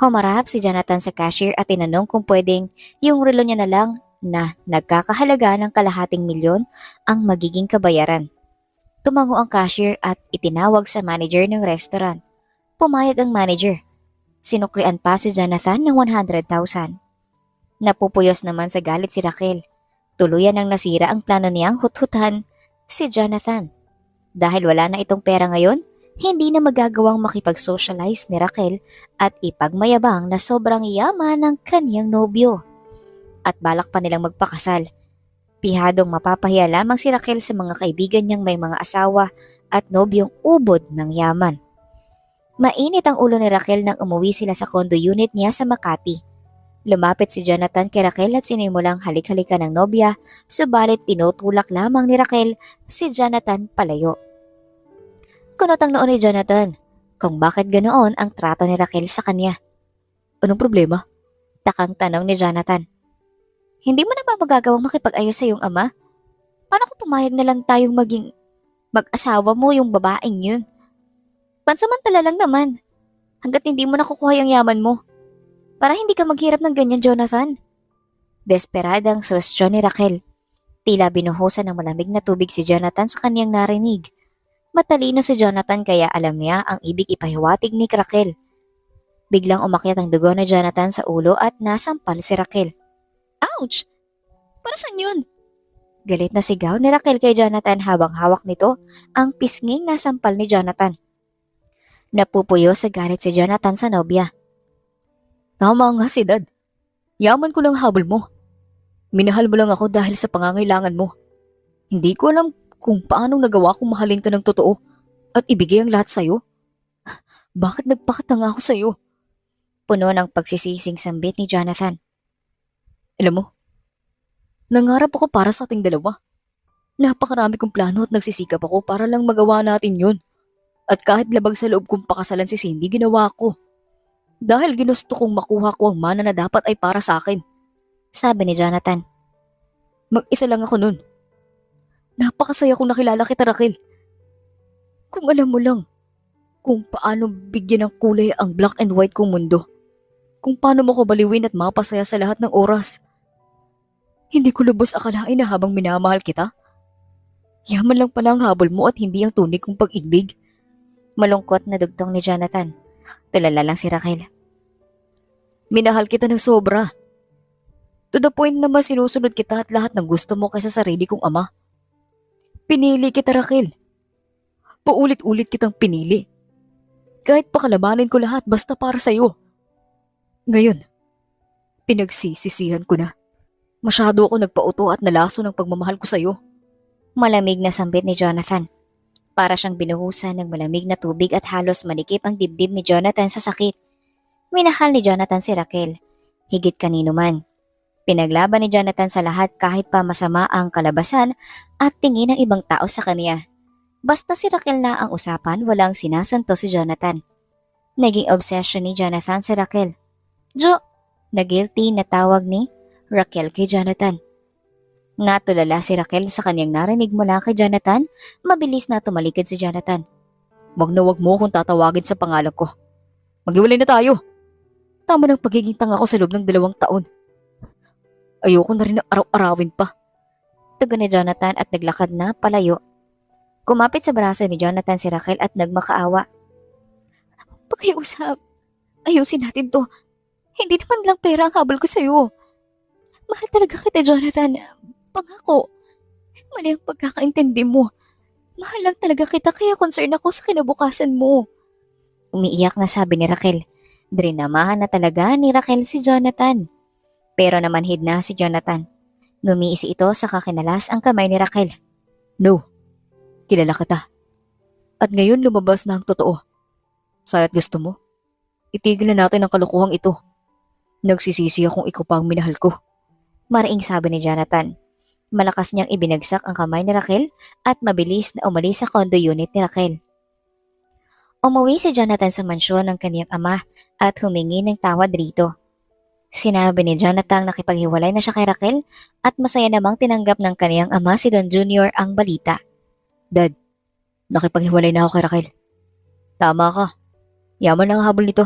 Speaker 2: Humarap si Jonathan sa cashier at tinanong kung pwedeng yung relo niya na lang na nagkakahalaga ng kalahating milyon ang magiging kabayaran. Tumango ang cashier at itinawag sa manager ng restaurant. Pumayag ang manager. Sinuklian pa si Jonathan ng 100,000. Napupuyos naman sa galit si Raquel. Tuluyan ang nasira ang plano niyang huthutan si Jonathan. Dahil wala na itong pera ngayon, hindi na magagawang makipag-socialize ni Raquel at ipagmayabang na sobrang yaman ng kanyang nobyo. At balak pa nilang magpakasal. Pihadong mapapahiya lamang si Raquel sa mga kaibigan niyang may mga asawa at nobyong ubod ng yaman. Mainit ang ulo ni Raquel nang umuwi sila sa condo unit niya sa Makati. Lumapit si Jonathan kay Raquel at sinimulang halik-halikan ng nobya, subalit tinutulak lamang ni Raquel si Jonathan palayo. Kunot ang noon ni Jonathan kung bakit ganoon ang trato ni Raquel sa kanya.
Speaker 1: Anong problema?
Speaker 2: Takang tanong ni Jonathan. Hindi mo na ba magagawang makipag-ayos sa iyong ama? Paano kung pumayag na lang tayong maging mag-asawa mo yung babaeng yun? Pansamantala lang naman, hanggat hindi mo nakukuha yung yaman mo. Para hindi ka maghirap ng ganyan, Jonathan. Desperadang suwestyon ni Raquel. Tila binuhusan ng malamig na tubig si Jonathan sa kanyang narinig. Matalino si Jonathan kaya alam niya ang ibig ipahiwatig ni Raquel. Biglang umakyat ang dugo ni Jonathan sa ulo at nasampal si Raquel. Ouch! Para saan yun? Galit na sigaw ni Raquel kay Jonathan habang hawak nito ang pisnging nasampal ni Jonathan. Napupuyo sa galit si Jonathan sa nobya.
Speaker 1: Tama nga si Dad. Yaman ko lang habol mo. Minahal mo lang ako dahil sa pangangailangan mo. Hindi ko alam kung paano nagawa kong mahalin ka ng totoo at ibigay ang lahat sa'yo. Bakit nagpakatanga ako sa'yo?
Speaker 2: Puno ng pagsisising sambit ni Jonathan.
Speaker 1: Alam mo, nangarap ako para sa ating dalawa. Napakarami kong plano at nagsisikap ako para lang magawa natin yun. At kahit labag sa loob kong pakasalan si Cindy, ginawa ko. Dahil ginusto kong makuha ko ang mana na dapat ay para sa akin.
Speaker 2: Sabi ni Jonathan.
Speaker 1: Mag-isa lang ako nun. Napakasaya kong nakilala kita, Raquel. Kung alam mo lang, kung paano bigyan ng kulay ang black and white kong mundo. Kung paano mo ko baliwin at mapasaya sa lahat ng oras. Hindi ko lubos akalain na habang minamahal kita. Yaman lang pala ang habol mo at hindi ang tunay kong pag-ibig.
Speaker 2: Malungkot na dugtong ni Jonathan. Tulala lang si Raquel.
Speaker 1: Minahal kita ng sobra. To the point na mas sinusunod kita at lahat ng gusto mo kaysa sarili kong ama. Pinili kita, Raquel. Paulit-ulit kitang pinili. Kahit pakalabanin ko lahat basta para sa'yo. Ngayon, pinagsisisihan ko na. Masyado ako nagpauto at nalaso ng pagmamahal ko sa'yo.
Speaker 2: Malamig na sambit ni Jonathan. Para siyang binuhusan ng malamig na tubig at halos manikip ang dibdib ni Jonathan sa sakit. Minahal ni Jonathan si Raquel, higit kanino man. Pinaglaban ni Jonathan sa lahat kahit pa masama ang kalabasan at tingin ng ibang tao sa kanya. Basta si Raquel na ang usapan, walang sinasanto si Jonathan. Naging obsession ni Jonathan si Raquel. Na guilty na tawag ni Raquel kay Jonathan. Natulala si Raquel sa kanyang narinig mula kay Jonathan, mabilis na tumalikod si Jonathan.
Speaker 1: Wag na wag mo akong tatawagin sa pangalan ko. Maghiwalay na tayo. Tama ng pagiging tanga ko sa loob ng 2 taon. Ayoko na rin araw-arawin pa.
Speaker 2: Tugon ni Jonathan at naglakad na palayo. Kumapit sa braso ni Jonathan si Raquel at nagmakaawa.
Speaker 1: Pakiusap. Ayusin natin to. Hindi naman lang pera ang habol ko sa'yo. Mahal talaga kita, Jonathan. Pangako. Mali ang pagkakaintindi mo. Mahal lang talaga kita kaya concern ako sa kinabukasan mo.
Speaker 2: Umiiyak na sabi ni Raquel. Drinamahan na talaga ni Raquel si Jonathan. Pero namanhid na si Jonathan. Ngumiisi ito sa kakinalas ang kamay ni Raquel.
Speaker 1: No. Kilala kita. At ngayon lumabas na ang totoo. Saya't gusto mo, itigil na natin ang kalokohang ito. Nagsisisi akong ikaw pa ang minahal ko.
Speaker 2: Maraing sabi ni Jonathan. Malakas niyang ibinagsak ang kamay ni Raquel at mabilis na umalis sa condo unit ni Raquel. Umuwi si Jonathan sa mansyon ng kaniyang ama at humingi ng tawad rito. Sinabi ni Jonathan na nakipaghiwalay na siya kay Raquel at masaya namang tinanggap ng kaniyang ama si Don Junior ang balita.
Speaker 1: Dad, nakipaghiwalay na ako kay Raquel. Tama ka. Yaman ang habol nito.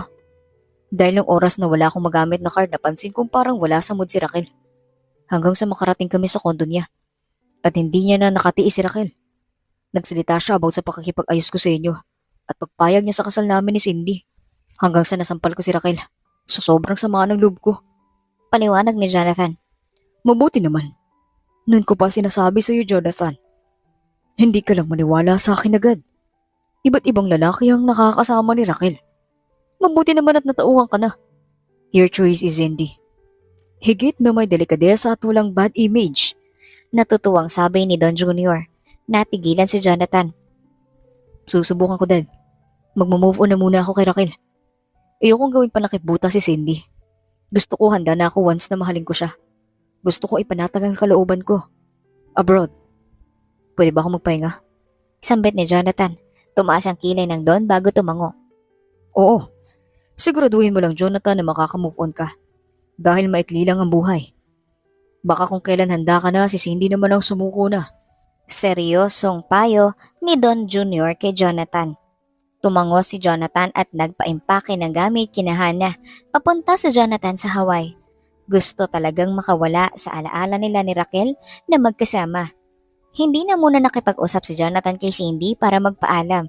Speaker 1: Dahil ng oras na wala akong magamit na card, napansin kong parang wala sa mood si Raquel. Hanggang sa makarating kami sa kondo niya. At hindi niya na nakatiis si Raquel. Nagsalita siya about sa pakikipag-ayos ko sa inyo at pagpayag niya sa kasal namin ni Cindy. Hanggang sa nasampal ko si Raquel. Sa sobrang sama ng loob ko.
Speaker 2: Paliwanag ni Jonathan.
Speaker 1: Mabuti naman. Noon ko pa sinasabi sa iyo, Jonathan. Hindi ka lang maniwala sa akin agad. Iba't ibang lalaki ang nakakasama ni Raquel. Mabuti naman at natauhan ka na. Your choice is Cindy. Higit na may delikadesa at walang bad image.
Speaker 2: Natutuwang sabi ni Don Junior. Natigilan si Jonathan.
Speaker 1: Susubukan ko din. Magmo-move on na muna ako kay Raquel. Ayokong gawing panakip buta si Cindy. Gusto ko handa na ako once na mahalin ko siya. Gusto ko ipanatag ang kalooban ko. Abroad. Pwede ba ako magpahinga?
Speaker 2: Sambit ni Jonathan. Tumaas ang kilay ng Don bago tumango.
Speaker 1: Oo. Siguraduhin mo lang, Jonathan, na makaka-move on ka. Dahil maikli lang ang buhay. Baka kung kailan handa ka na, si Cindy naman ang sumuko na.
Speaker 2: Seryosong payo ni Don Jr. kay Jonathan. Tumango si Jonathan at nagpaimpake ng gamit kina Hana papunta sa Jonathan sa Hawaii. Gusto talagang makawala sa alaala nila ni Raquel na magkasama. Hindi na muna nakipag-usap si Jonathan kay Cindy para magpaalam.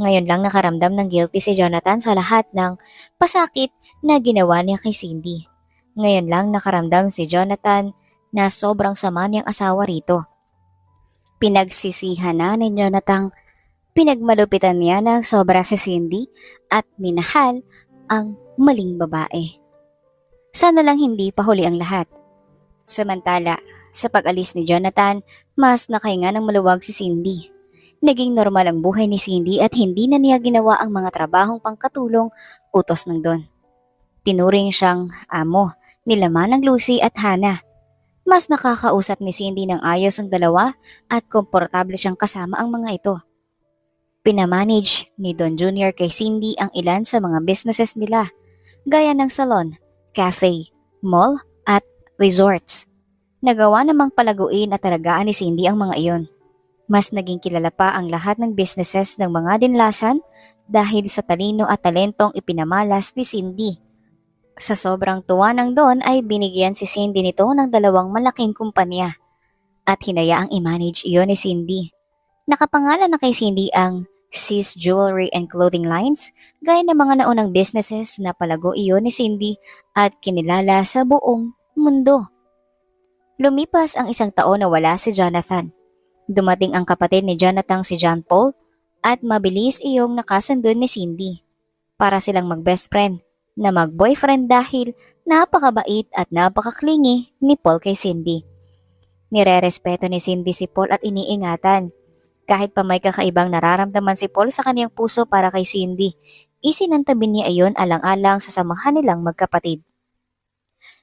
Speaker 2: Ngayon lang nakaramdam ng guilty si Jonathan sa lahat ng pasakit na ginawa niya kay Cindy. Ngayon lang nakaramdam si Jonathan na sobrang sama niyang asawa rito. Pinagsisihan na ni Jonathan, pinagmalupitan niya ng sobra si Cindy at minahal ang maling babae. Sana lang hindi pa huli ang lahat. Samantala, sa pag-alis ni Jonathan, mas nakahinga ng maluwag si Cindy. Naging normal ang buhay ni Cindy at hindi na niya ginawa ang mga trabahong pangkatulong utos ng Don. Tinuring siyang amo nila Manang Lucy at Hana. Mas nakakausap ni Cindy ng ayos ang dalawa at komportable siyang kasama ang mga ito. Pinamanage ni Don Jr. kay Cindy ang ilan sa mga businesses nila, gaya ng salon, cafe, mall at resorts. Nagawa namang palaguin at talagaan ni Cindy ang mga iyon. Mas naging kilala pa ang lahat ng businesses ng mga dinlasan dahil sa talino at talentong ipinamalas ni Cindy. Sa sobrang tuwa ng Don ay binigyan si Cindy nito ng 2 malaking kumpanya at hinayaang i-manage iyon ni Cindy. Nakapangalan na kay Cindy ang Sis Jewelry and Clothing Lines gaya ng mga naunang businesses na palago iyon ni Cindy at kinilala sa buong mundo. Lumipas ang 1 taon na wala si Jonathan. Dumating ang kapatid ni Jonathan si John Paul at mabilis iyong nakasundo ni Cindy. Para silang mag-best friend na mag-boyfriend dahil napakabait at napakaklingi ni Paul kay Cindy. Nire-respeto ni Cindy si Paul at iniingatan. Kahit pa may kakaibang nararamdaman si Paul sa kaniyang puso para kay Cindy, isinantabi niya iyon alang-alang sa samahan nilang magkapatid.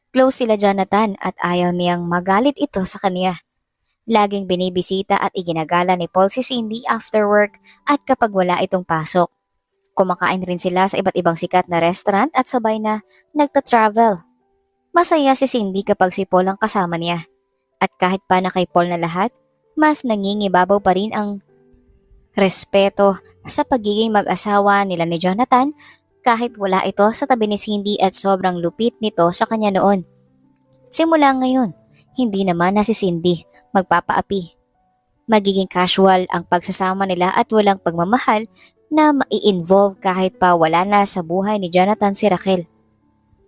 Speaker 2: Close sila Jonathan at ayaw niyang magalit ito sa kaniya. Laging binibisita at iginagala ni Paul si Cindy after work at kapag wala itong pasok. Kumakain rin sila sa iba't ibang sikat na restaurant at sabay na nagta-travel. Masaya si Cindy kapag si Paul ang kasama niya. At kahit pa na kay Paul na lahat, mas nangingibabaw pa rin ang respeto sa pagiging mag-asawa nila ni Jonathan kahit wala ito sa tabi ni Cindy at sobrang lupit nito sa kanya noon. Simula ngayon, hindi naman na si Cindy magpapaapi. Magiging casual ang pagsasama nila at walang pagmamahal na mai-involve kahit pa wala na sa buhay ni Jonathan si Raquel.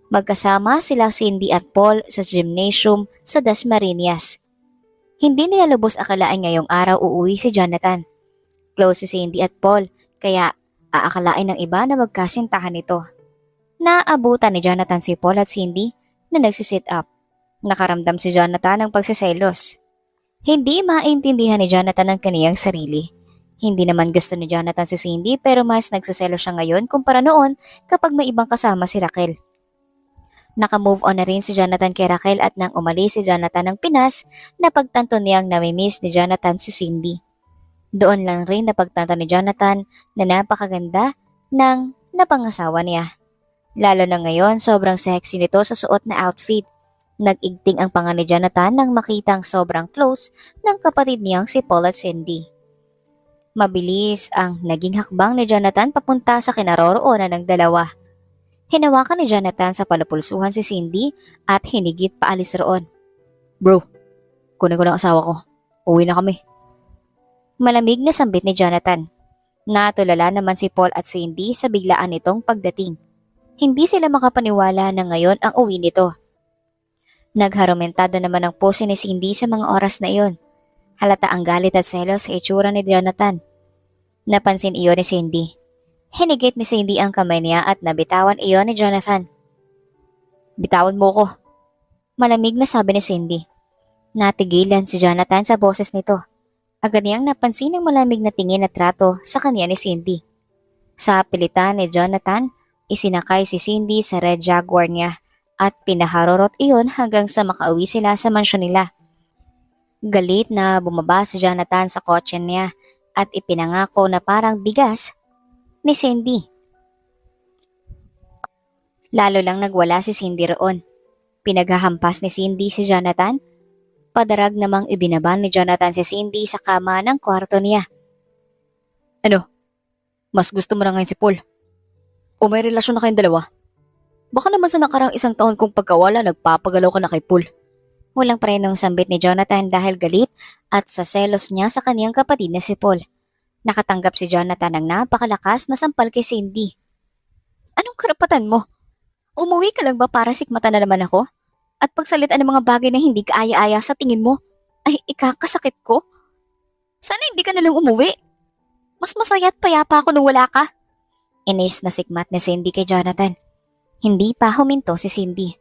Speaker 2: Magkasama sila Cindy at Paul sa gymnasium sa Dasmariñas. Hindi nila lubos akalain ngayong araw uuwi si Jonathan. Close si Cindy at Paul kaya aakalain ng iba na magkasintahan ito. Naabutan ni Jonathan si Paul at Cindy na nagsisit up. Nakaramdam si Jonathan ng pagsiselos. Hindi maintindihan ni Jonathan ang kaniyang sarili. Hindi naman gusto ni Jonathan si Cindy pero mas nagsiselos siya ngayon kumpara noon kapag may ibang kasama si Raquel. Naka-move on na rin si Jonathan kay Raquel at nang umalis si Jonathan ng Pinas, napagtanto niyang namimiss ni Jonathan si Cindy. Doon lang rin napagtanto ni Jonathan na napakaganda ng napangasawa niya. Lalo na ngayon sobrang sexy nito sa suot na outfit. Nag-igting ang panga ni Jonathan nang makitang sobrang close ng kapatid niyang si Paul at Cindy. Mabilis ang naging hakbang ni Jonathan papunta sa kinaroroonan ng dalawa. Hinawakan ni Jonathan sa palapulsuhan si Cindy at hinigit paalis roon.
Speaker 1: Bro, kunin ko ng asawa ko. Uwi na kami.
Speaker 2: Malamig na sambit ni Jonathan. Natulala naman si Paul at Cindy sa biglaan nitong pagdating. Hindi sila makapaniwala na ngayon ang uwi nito. Nagharumentado naman ang puso ni Cindy sa mga oras na iyon. Halata ang galit at selos sa itsura ni Jonathan. Napansin iyon ni Cindy. Hinigit ni Cindy ang kamay niya at nabitawan iyon ni Jonathan.
Speaker 1: Bitawan mo ko.
Speaker 2: Malamig na sabi ni Cindy. Natigilan si Jonathan sa boses nito. Agad niyang napansin ang malamig na tingin at trato sa kanya ni Cindy. Sa pilitan ni Jonathan, isinakay si Cindy sa Red Jaguar niya at pinaharorot iyon hanggang sa makauwi sila sa mansyon nila. Galit na bumaba si Jonathan sa kotse niya at ipinangako na parang bigas ni Cindy. Lalo lang nagwala si Cindy roon. Pinaghahampas ni Cindy si Jonathan. Padarag namang ibinaban ni Jonathan si Cindy sa kama ng kwarto niya.
Speaker 1: Ano? Mas gusto mo na ngayon si Paul? O may relasyon na kayong dalawa? Baka naman sa nakarang isang taon kong pagkawala nagpapagalaw ka na kay Paul.
Speaker 2: Walang prenong sambit ni Jonathan dahil galit at sa selos niya sa kaniyang kapatid na si Paul. Nakatanggap si Jonathan ng napakalakas na sampal kay Cindy.
Speaker 1: Anong karapatan mo? Umuwi ka lang ba para sikmatan na naman ako? At pagsalitaan ng mga bagay na hindi kaaya-aya sa tingin mo, ay ikakasakit ko? Sana hindi ka nalang umuwi. Mas masaya at payapa ako nung wala ka.
Speaker 2: Inis na sikmat ni Cindy kay Jonathan. Hindi pa huminto si Cindy.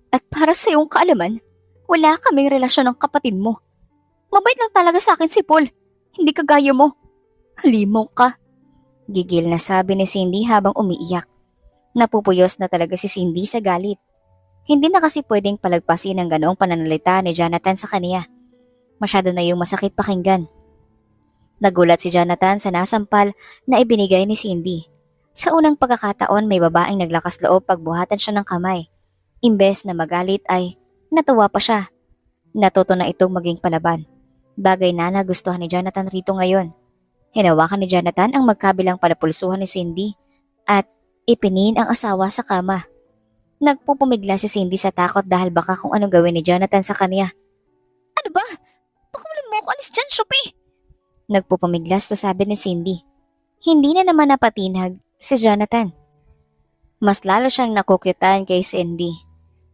Speaker 1: At para sa iyong kaalaman, wala kaming relasyon ng kapatid mo. Mabait lang talaga sa akin si Paul. Hindi kagaya mo. Halimaw ka.
Speaker 2: Gigil na sabi ni Cindy habang umiiyak. Napupuyos na talaga si Cindy sa galit. Hindi na kasi pwedeng palagpasin ang ganoong pananalita ni Jonathan sa kaniya. Masyado na yung masakit pakinggan. Nagulat si Jonathan sa nasampal na ibinigay ni Cindy. Sa unang pagkakataon may babaeng naglakas loob pagbuhatan siya ng kamay. Imbes na magalit ay natuwa pa siya. Natuto na itong maging palaban. Bagay na nagustuhan ni Jonathan rito ngayon. Hinawakan ni Jonathan ang magkabilang palapulsuhan ni Cindy at ipinin ang asawa sa kama. Nagpupumigla si Cindy sa takot dahil baka kung anong gawin ni Jonathan sa kanya.
Speaker 1: Ano ba? Pakawalan mo ako, alis dyan, Sophie!
Speaker 2: Nagpupumiglas na sabi ni Cindy. Hindi na naman napatinag si Jonathan. Mas lalo siyang nakukyutan kay Cindy.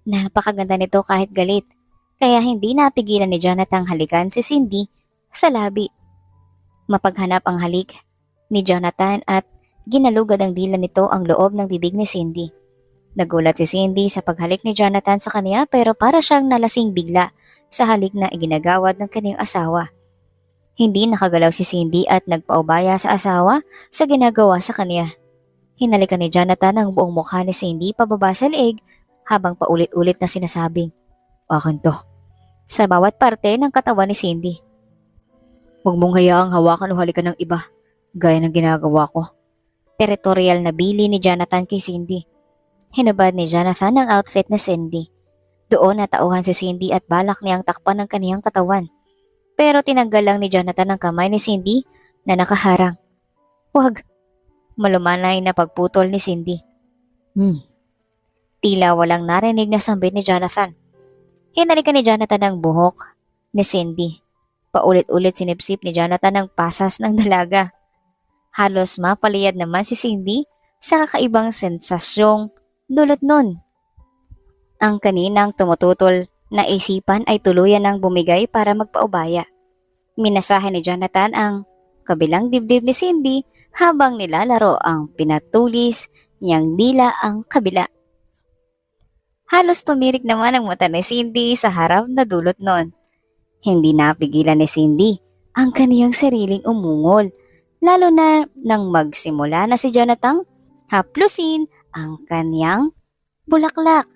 Speaker 2: Napakaganda nito kahit galit. Kaya hindi napigilan ni Jonathan halikan si Cindy sa labi. Mapaghanap ang halik ni Jonathan at ginalugad ang dila nito ang loob ng bibig ni Cindy. Nagulat si Cindy sa paghalik ni Jonathan sa kaniya pero para siyang nalasing bigla sa halik na iginagawad ng kaniyang asawa. Hindi nakagalaw si Cindy at nagpaubaya sa asawa sa ginagawa sa kaniya. Hinalikan ni Jonathan ang buong mukha ni Cindy pababa sa leeg habang paulit-ulit na sinasabing, "Akin to." Sa bawat parte ng katawan ni Cindy.
Speaker 1: Huwag mong hayaang hawakan o halikan ng iba, gaya ng ginagawa ko.
Speaker 2: Territorial na bili ni Jonathan kay Cindy. Hinubad ni Jonathan ang outfit ni Cindy. Doon natauhan si Cindy at balak niyang takpan ng kaniyang katawan. Pero tinanggal lang ni Jonathan ang kamay ni Cindy na nakaharang. "Huwag!" Malumanay na pagputol ni Cindy. Tila walang narinig na sambit ni Jonathan. Hinalikan ni Jonathan ang buhok ni Cindy. Paulit-ulit sinipsip ni Jonathan ang pasas ng dalaga. Halos mapaliyad naman si Cindy sa kakaibang sensasyong dulot nun. Ang kaninang tumututol na isipan ay tuluyan ng bumigay para magpaubaya. Minasahe ni Jonathan ang kabilang dibdib ni Cindy habang nilalaro ang pinatulis niyang dila ang kabila. Halos tumirik naman ang mata ni Cindy sa harap na dulot nun. Hindi napigilan ni Cindy ang kaniyang sariling umungol, lalo na nang magsimula na si Jonathan haplusin ang kaniyang bulaklak.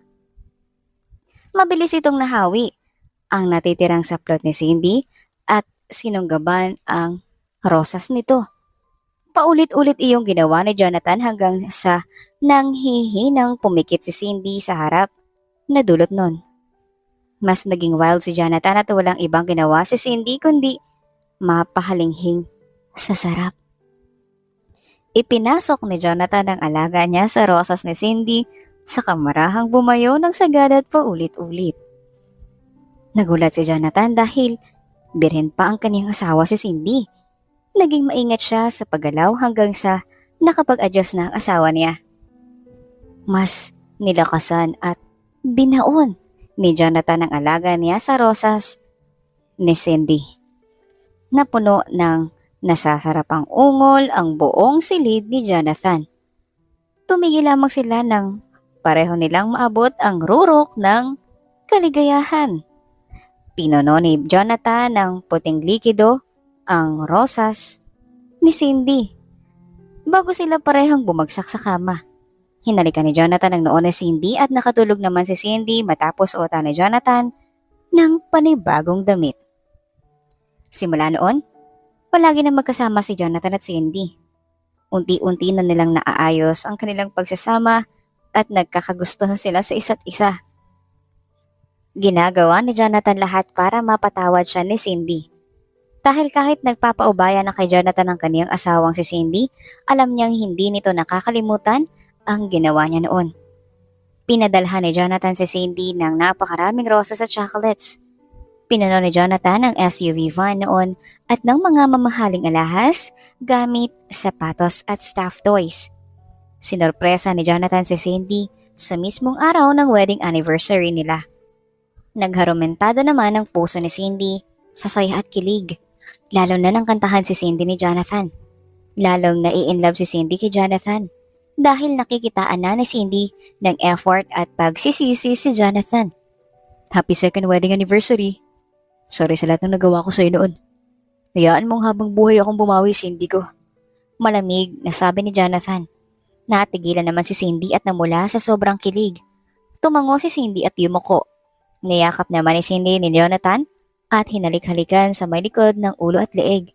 Speaker 2: Mabilis itong nahawi ang natitirang saplot ni Cindy at sinunggaban ang rosas nito. Paulit-ulit iyong ginawa ni Jonathan hanggang sa nanghihinang pumikit si Cindy sa harap na dulot nun. Mas naging wild si Jonathan at walang ibang ginawa si Cindy kundi mapahalinghing sa sarap. Ipinasok ni Jonathan ang alaga niya sa rosas ni Cindy sa kamarahang bumayo ng sagad at paulit-ulit. Nagulat si Jonathan dahil birhen pa ang kaniyang asawa si Cindy. Naging maingat siya sa paggalaw hanggang sa nakapag-adjust na ang asawa niya. Mas nilakasan at binaon ni Jonathan ang alaga niya sa rosas ni Cindy. Napuno ng nasasarapang ungol ang buong silid ni Jonathan. Tumigil lamang sila nang pareho nilang maabot ang rurok ng kaligayahan. Pinuno ni Jonathan ng puting likido ang rosas ni Cindy. Bago sila parehang bumagsak sa kama, hinalikan ni Jonathan ang noo ni Cindy at nakatulog naman si Cindy matapos ota ni Jonathan ng panibagong damit. Simula noon, palagi na magkasama si Jonathan at Cindy. Unti-unti na nilang naaayos ang kanilang pagsasama at nagkakagusto na sila sa isa't isa. Ginagawa ni Jonathan lahat para mapatawad siya ni Cindy. Dahil kahit nagpapaubaya na kay Jonathan ang kaniyang asawang si Cindy, alam niyang hindi nito nakakalimutan ang ginawa niya noon. Pinadalhan ni Jonathan si Cindy ng napakaraming rosas at chocolates. Pinuno ni Jonathan ang SUV van noon at ng mga mamahaling alahas, gamit, sapatos at stuffed toys. Sinorpresa ni Jonathan si Cindy sa mismong araw ng wedding anniversary nila. Nagharumentado naman ang puso ni Cindy sa saya at kilig, lalo na nang kantahan si Cindy ni Jonathan. Lalong nai-inlove si Cindy kay Jonathan dahil nakikitaan na ni Cindy ng effort at pagsisisi si Jonathan.
Speaker 1: Happy second wedding anniversary. Sorry sa lahat ng nagawa ko sa'yo noon. Hayaan mong habang buhay akong bumawi, Cindy ko.
Speaker 2: Malamig na sabi ni Jonathan. Natigilan naman si Cindy at namula sa sobrang kilig. Tumango si Cindy at yumuko. Niyakap naman ni Cindy ni Jonathan at hinalik-halikan sa may likod ng ulo at leeg.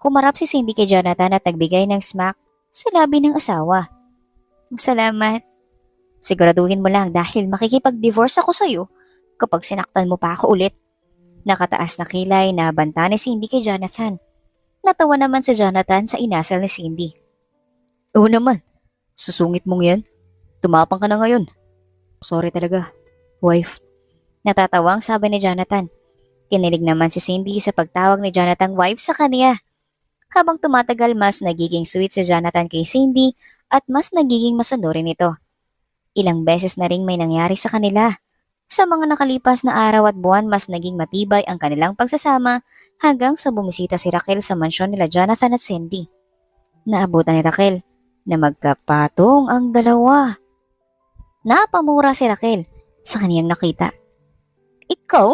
Speaker 2: Humarap si Cindy kay Jonathan at nagbigay ng smack sa labi ng asawa. Salamat. Siguraduhin mo lang dahil makikipag-divorce ako sa'yo kapag sinaktan mo pa ako ulit. Nakataas na kilay na banta ni Cindy kay Jonathan. Natawa naman si Jonathan sa inasal ni Cindy.
Speaker 1: Oo naman, susungit mong yan. Tumapang ka na ngayon. Sorry talaga, wife.
Speaker 2: Natatawang sabi ni Jonathan. Kinilig naman si Cindy sa pagtawag ni Jonathan wife sa kanya. Habang tumatagal, mas nagiging sweet si Jonathan kay Cindy at mas nagiging masunurin ito. Ilang beses na ring may nangyari sa kanila. Sa mga nakalipas na araw at buwan, mas naging matibay ang kanilang pagsasama hanggang sa bumisita si Raquel sa mansyon nila Jonathan at Cindy. Naabutan ni Raquel na magkapatong ang dalawa. Napamura si Raquel sa kaniyang nakita. Ikaw?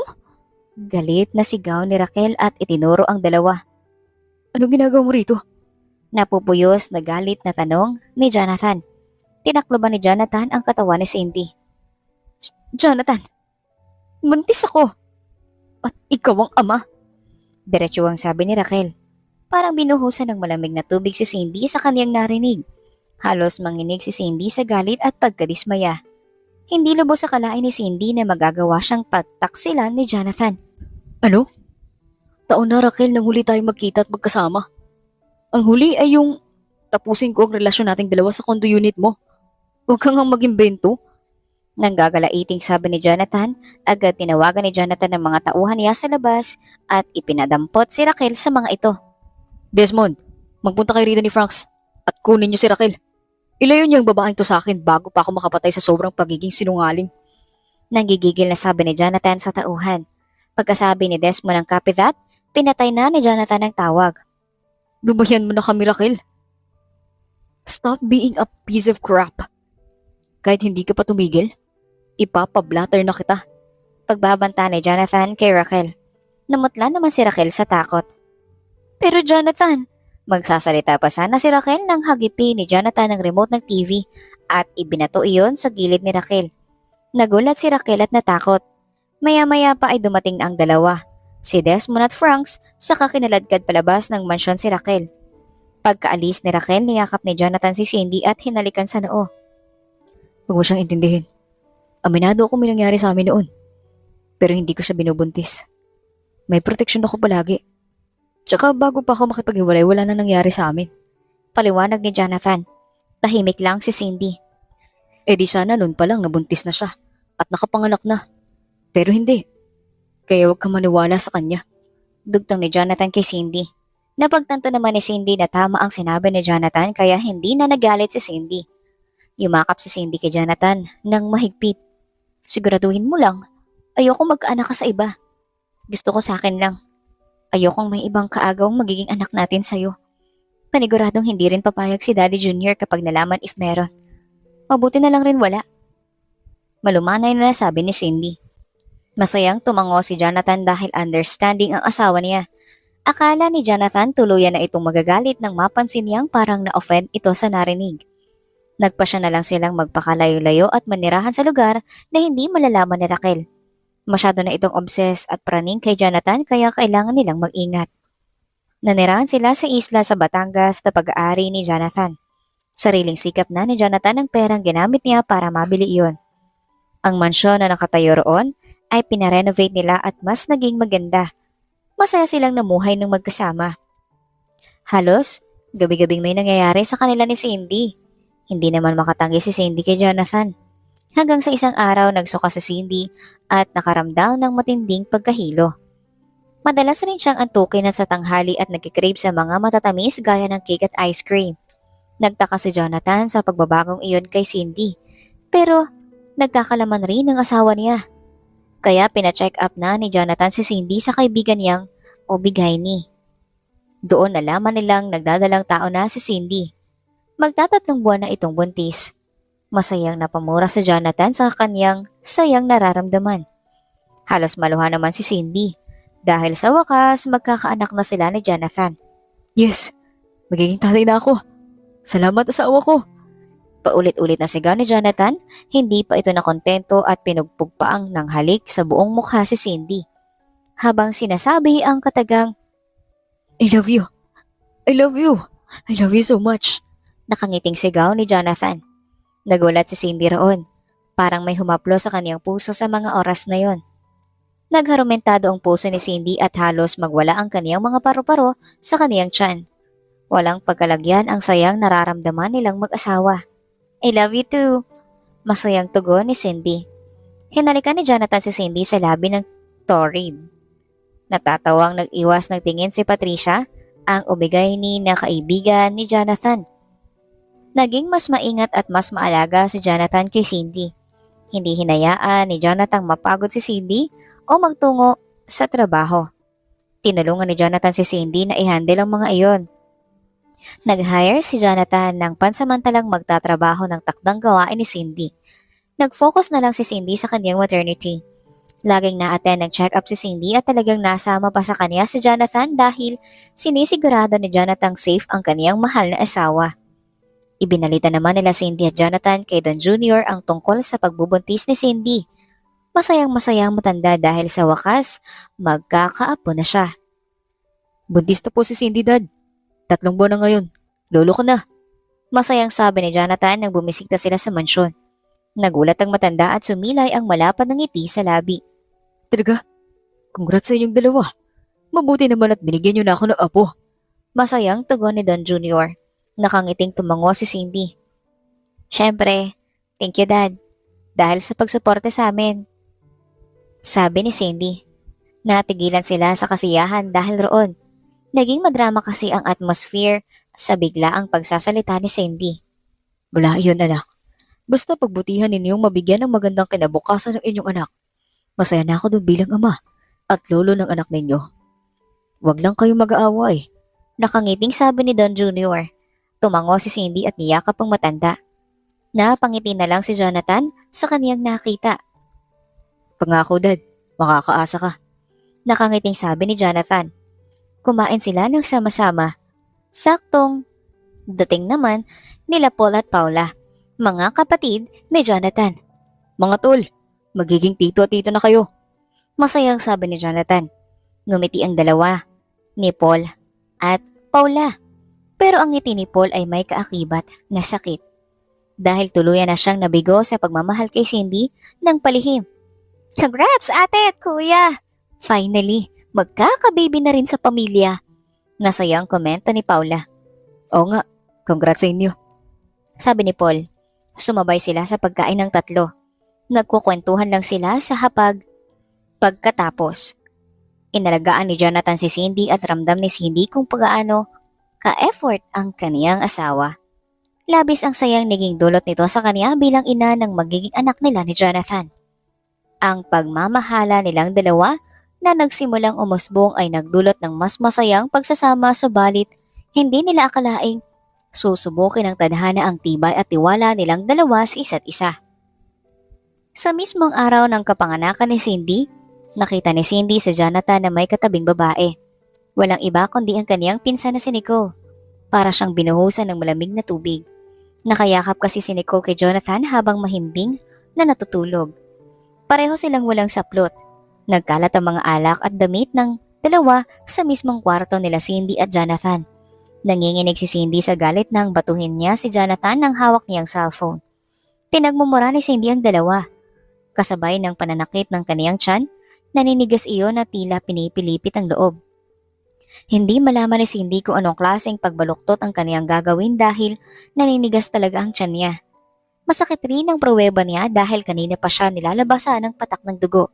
Speaker 2: Galit na sigaw ni Raquel at itinuro ang dalawa.
Speaker 1: Anong ginagawa mo rito?
Speaker 2: Napupuyos na galit na tanong ni Jonathan. Tinakloban ni Jonathan ang katawan ni Cindy.
Speaker 1: Jonathan, buntis ako. At ikaw ang ama.
Speaker 2: Diretso ang sabi ni Raquel. Parang binuhusan ng malamig na tubig si Cindy sa kaniyang narinig. Halos manginig si Cindy sa galit at pagkadismaya. Hindi lubos sa kalain ni Cindy na magagawa siyang pagtaksilan ni Jonathan.
Speaker 1: Ano? Taon na, Raquel, nang huli tayong magkita at magkasama. Ang huli ay yung tapusin ko ang relasyon nating dalawa sa condo unit mo. Huwag kang mag-imbento.
Speaker 2: Nanggagalaiting sabi ni Jonathan, agad tinawagan ni Jonathan ng mga tauhan niya sa labas at ipinadampot si Raquel sa mga ito.
Speaker 1: Desmond, magpunta kayo rito ni Franks at kunin niyo si Raquel. Ilayo niyo ang babaeng to sa akin bago pa ako makapatay sa sobrang pagiging sinungaling.
Speaker 2: Nanggigigil na sabi ni Jonathan sa tauhan. Pagkasabi ni Desmond ng copy that, pinatay na ni Jonathan ang tawag.
Speaker 1: Gubayan mo na kami, Raquel. Stop being a piece of crap. Kahit hindi ka pa tumigil, ipapablatter na kita.
Speaker 2: Pagbabanta ni Jonathan kay Raquel. Namutla naman si Raquel sa takot. Pero Jonathan, magsasalita pa sana si Raquel nang hagipi ni Jonathan ng remote ng TV at ibinato iyon sa gilid ni Raquel. Nagulat si Raquel at natakot. Maya-maya pa ay dumating na ang dalawa, si Desmond at Franks, saka kinaladkad palabas ng mansyon si Raquel. Pagkaalis ni Raquel, niyakap ni Jonathan si Cindy at hinalikan sa noo.
Speaker 1: Huwag mo siyang intindihin. Aminado ako may nangyari sa amin noon. Pero hindi ko siya binubuntis. May proteksyon ako palagi. Tsaka bago pa ako makipaghiwalay, wala na nangyari sa amin.
Speaker 2: Paliwanag ni Jonathan. Tahimik lang si Cindy.
Speaker 1: Eh di sana noon pa lang nabuntis na siya at nakapanganak na. Pero hindi. Kaya huwag ka maniwala sa kanya.
Speaker 2: Dugtong ni Jonathan kay Cindy. Napagtanto naman ni Cindy na tama ang sinabi ni Jonathan kaya hindi na nagalit si Cindy. Yumakap si Cindy kay Jonathan nang mahigpit. Siguraduhin mo lang, ayoko magkaanak ka sa iba. Gusto ko sa akin lang. Ayokong may ibang kaagawang magiging anak natin sa'yo. Paniguradong hindi rin papayag si Daddy Junior kapag nalaman if meron. Mabuti na lang rin wala. Malumanay na sabi ni Cindy. Masayang tumango si Jonathan dahil understanding ang asawa niya Akala ni Jonathan tuluyan na itong magagalit nang mapansin niyang parang na-offend ito sa narinig. Nagpa siya na lang silang magpakalayo-layo at manirahan sa lugar na hindi malalaman ni Raquel. Masyado na itong obsessed at praning kay Jonathan kaya kailangan nilang mag-ingat. Nanirahan sila sa isla sa Batangas na pag-aari ni Jonathan. Sariling sikap na ni Jonathan ang perang ginamit niya para mabili iyon. Ang mansyon na nakatayo roon ay pinarenovate nila at mas naging maganda. Masaya silang namuhay ng magkasama. Halos, gabi-gabing may nangyayari sa kanila ni Cindy. Hindi naman makatanggi si Cindy kay Jonathan. Hanggang sa isang araw nagsuka si Cindy at nakaramdam ng matinding pagkahilo. Madalas rin siyang antukin at sa tanghali at nagkikrave sa mga matatamis gaya ng cake at ice cream. Nagtaka si Jonathan sa pagbabagong iyon kay Cindy. Pero nagkakalaman rin ng asawa niya. Kaya pina-check up na ni Jonathan si Cindy sa kaibigan niyang Obigaini. Doon nalaman nilang nagdadalang tao na si Cindy. Magtatatlong buwan na itong buntis. Masayang napamura si Jonathan sa kanyang sayang nararamdaman. Halos maluha naman si Cindy dahil sa wakas magkakaanak na sila ni Jonathan.
Speaker 1: Yes, magiging tatay na ako. Salamat asawa ko.
Speaker 2: Paulit-ulit na sigaw ni Jonathan, hindi pa ito nakontento at pinugpog pa ang ng halik sa buong mukha si Cindy. Habang sinasabi ang katagang,
Speaker 1: I love you. I love you. I love you so much.
Speaker 2: nakangiting sigaw ni Jonathan. Nagulat si Cindy roon. Parang may humaplo sa kanyang puso sa mga oras na yon. Nagharumentado ang puso ni Cindy at halos magwala ang kaniyang mga paru-paro sa kaniyang tiyan. Walang pagkalagyan ang sayang nararamdaman nilang mag-asawa. I love you too. Masayang tugon ni Cindy. Hinalikan ni Jonathan si Cindy sa labi ng torrid. Natatawang nag-iwas ng tingin si Patricia, ang Obigaini na kaibigan ni Jonathan. Naging mas maingat at mas maalaga si Jonathan kay Cindy. Hindi hinayaan ni Jonathan mapagod si Cindy o magtungo sa trabaho. Tinulungan ni Jonathan si Cindy na i-handle ang mga iyon. Nag-hire si Jonathan ng pansamantalang magtatrabaho ng takdang gawain ni Cindy. Nag-focus na lang si Cindy sa kanyang maternity. Laging na-attend ng check-up si Cindy at talagang nasama pa sa kanya si Jonathan dahil sinisigurado ni Jonathan safe ang kaniyang mahal na asawa. Ibinalita naman nila Cindy at Jonathan kay Don Jr. ang tungkol sa pagbubuntis ni Cindy. Masayang-masayang matanda dahil sa wakas, magkakaapo na siya.
Speaker 1: Buntis na po si Cindy, Dad. 3 buwan na ngayon. Lolo ko na.
Speaker 2: Masayang sabi ni Jonathan nang bumisita sila sa mansyon. Nagulat ang matanda at sumilay ang malapad ng ngiti sa labi.
Speaker 1: Talaga? Congrats sa inyong dalawa. Mabuti naman at binigyan niyo na ako ng apo.
Speaker 2: Masayang tugon ni Don Jr. Nakangiting tumango si Cindy. Siyempre, thank you Dad. Dahil sa pagsuporte sa amin. Sabi ni Cindy. Natigilan sila sa kasiyahan dahil roon. Naging madrama kasi ang atmosphere sa biglaang pagsasalita ni Cindy.
Speaker 1: Wala iyon, anak. Basta pagbutihan ninyong mabigyan ng magandang kinabukasan ng inyong anak. Masaya na ako doon bilang ama at lolo ng anak ninyo. Huwag lang kayong mag-aaway.
Speaker 2: Nakangiting sabi ni Don Jr. Tumango si Cindy at niyakap ang matanda. Napangiti na lang si Jonathan sa kaniyang nakita.
Speaker 1: Pangako, Dad. Makakaasa ka.
Speaker 2: Nakangiting sabi ni Jonathan. Kumain sila ng sama-sama. Saktong dating naman nila Paul at Paula, mga kapatid ni Jonathan.
Speaker 1: Mga tol, magiging tito at tita na kayo.
Speaker 2: Masayang sabi ni Jonathan. Ngumiti ang dalawa, ni Paul at Paula. Pero ang ngiti ni Paul ay may kaakibat na sakit. Dahil tuluyan na siyang nabigo sa pagmamahal kay Cindy ng palihim. Congrats ate at kuya! Finally, magkakababy na rin sa pamilya. Nasayang komento ni Paula.
Speaker 1: Oo nga, congrats sa inyo.
Speaker 2: Sabi ni Paul. Sumabay sila sa pagkain ng tatlo. Nagkukwentuhan lang sila sa hapag. Pagkatapos, inalagaan ni Jonathan si Cindy at ramdam ni Cindy kung pagaano ka-effort ang kaniyang asawa. Labis ang sayang naging dulot nito sa kanya bilang ina ng magiging anak nila ni Jonathan. Ang pagmamahala nilang dalawa na nagsimulang umusbong ay nagdulot ng mas masayang pagsasama subalit hindi nila akalaing susubukin ng tadhana ang tibay at tiwala nilang dalawa sa isa't isa. Sa mismong araw ng kapanganakan ni Cindy, nakita ni Cindy sa Jonathan na may katabing babae. Walang iba kundi ang kaniyang pinsan na si Nicole. Para siyang binuhusan ng malamig na tubig. Nakayakap kasi si Nicole kay Jonathan habang mahimbing na natutulog. Pareho silang walang saplot. Nagkalat ang mga alak at damit ng dalawa sa mismong kwarto nila Cindy at Jonathan. Nanginginig si Cindy sa galit nang batuhin niya si Jonathan ng hawak niyang cellphone. Pinagmumura ni Cindy ang dalawa. Kasabay ng pananakit ng kaniyang tiyan, naninigas iyon na tila pinipilipit ang loob. Hindi malaman ni Cindy kung anong klaseng pagbaluktot ang kaniyang gagawin dahil naninigas talaga ang tiyan niya. Masakit rin ang pruweba niya dahil kanina pa siya nilalabasan ng patak ng dugo.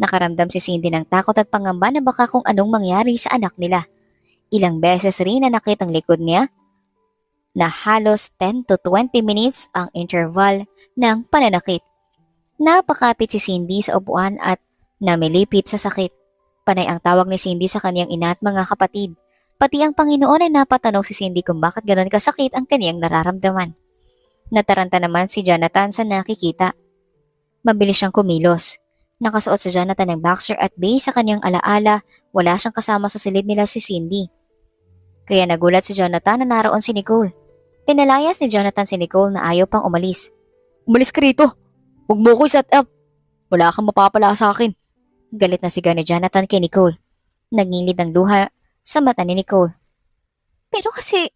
Speaker 2: Nakaramdam si Cindy ng takot at pangamba na baka kung anong mangyari sa anak nila. Ilang beses rin nanakit ang likod niya na halos 10 to 20 minutes ang interval ng pananakit. Napakapit si Cindy sa upuan at namilipit sa sakit. Panay ang tawag ni Cindy sa kaniyang ina at mga kapatid. Pati ang Panginoon ay napatanong si Cindy kung bakit ganoon kasakit ang kaniyang nararamdaman. Nataranta naman si Jonathan sa nakikita. Mabilis siyang kumilos. Nakasuot si Jonathan ng boxer at base sa kaniyang alaala, wala siyang kasama sa silid nila si Cindy. Kaya nagulat si Jonathan na naroon si Nicole. Pinalayas ni Jonathan si Nicole na ayaw pang umalis.
Speaker 1: Umalis ka rito. Huwag mo ko set up. Wala kang mapapala sa akin.
Speaker 2: Galit na sigaw ni Jonathan kay Nicole. Nangilid ang luha sa mata ni Nicole. Pero kasi,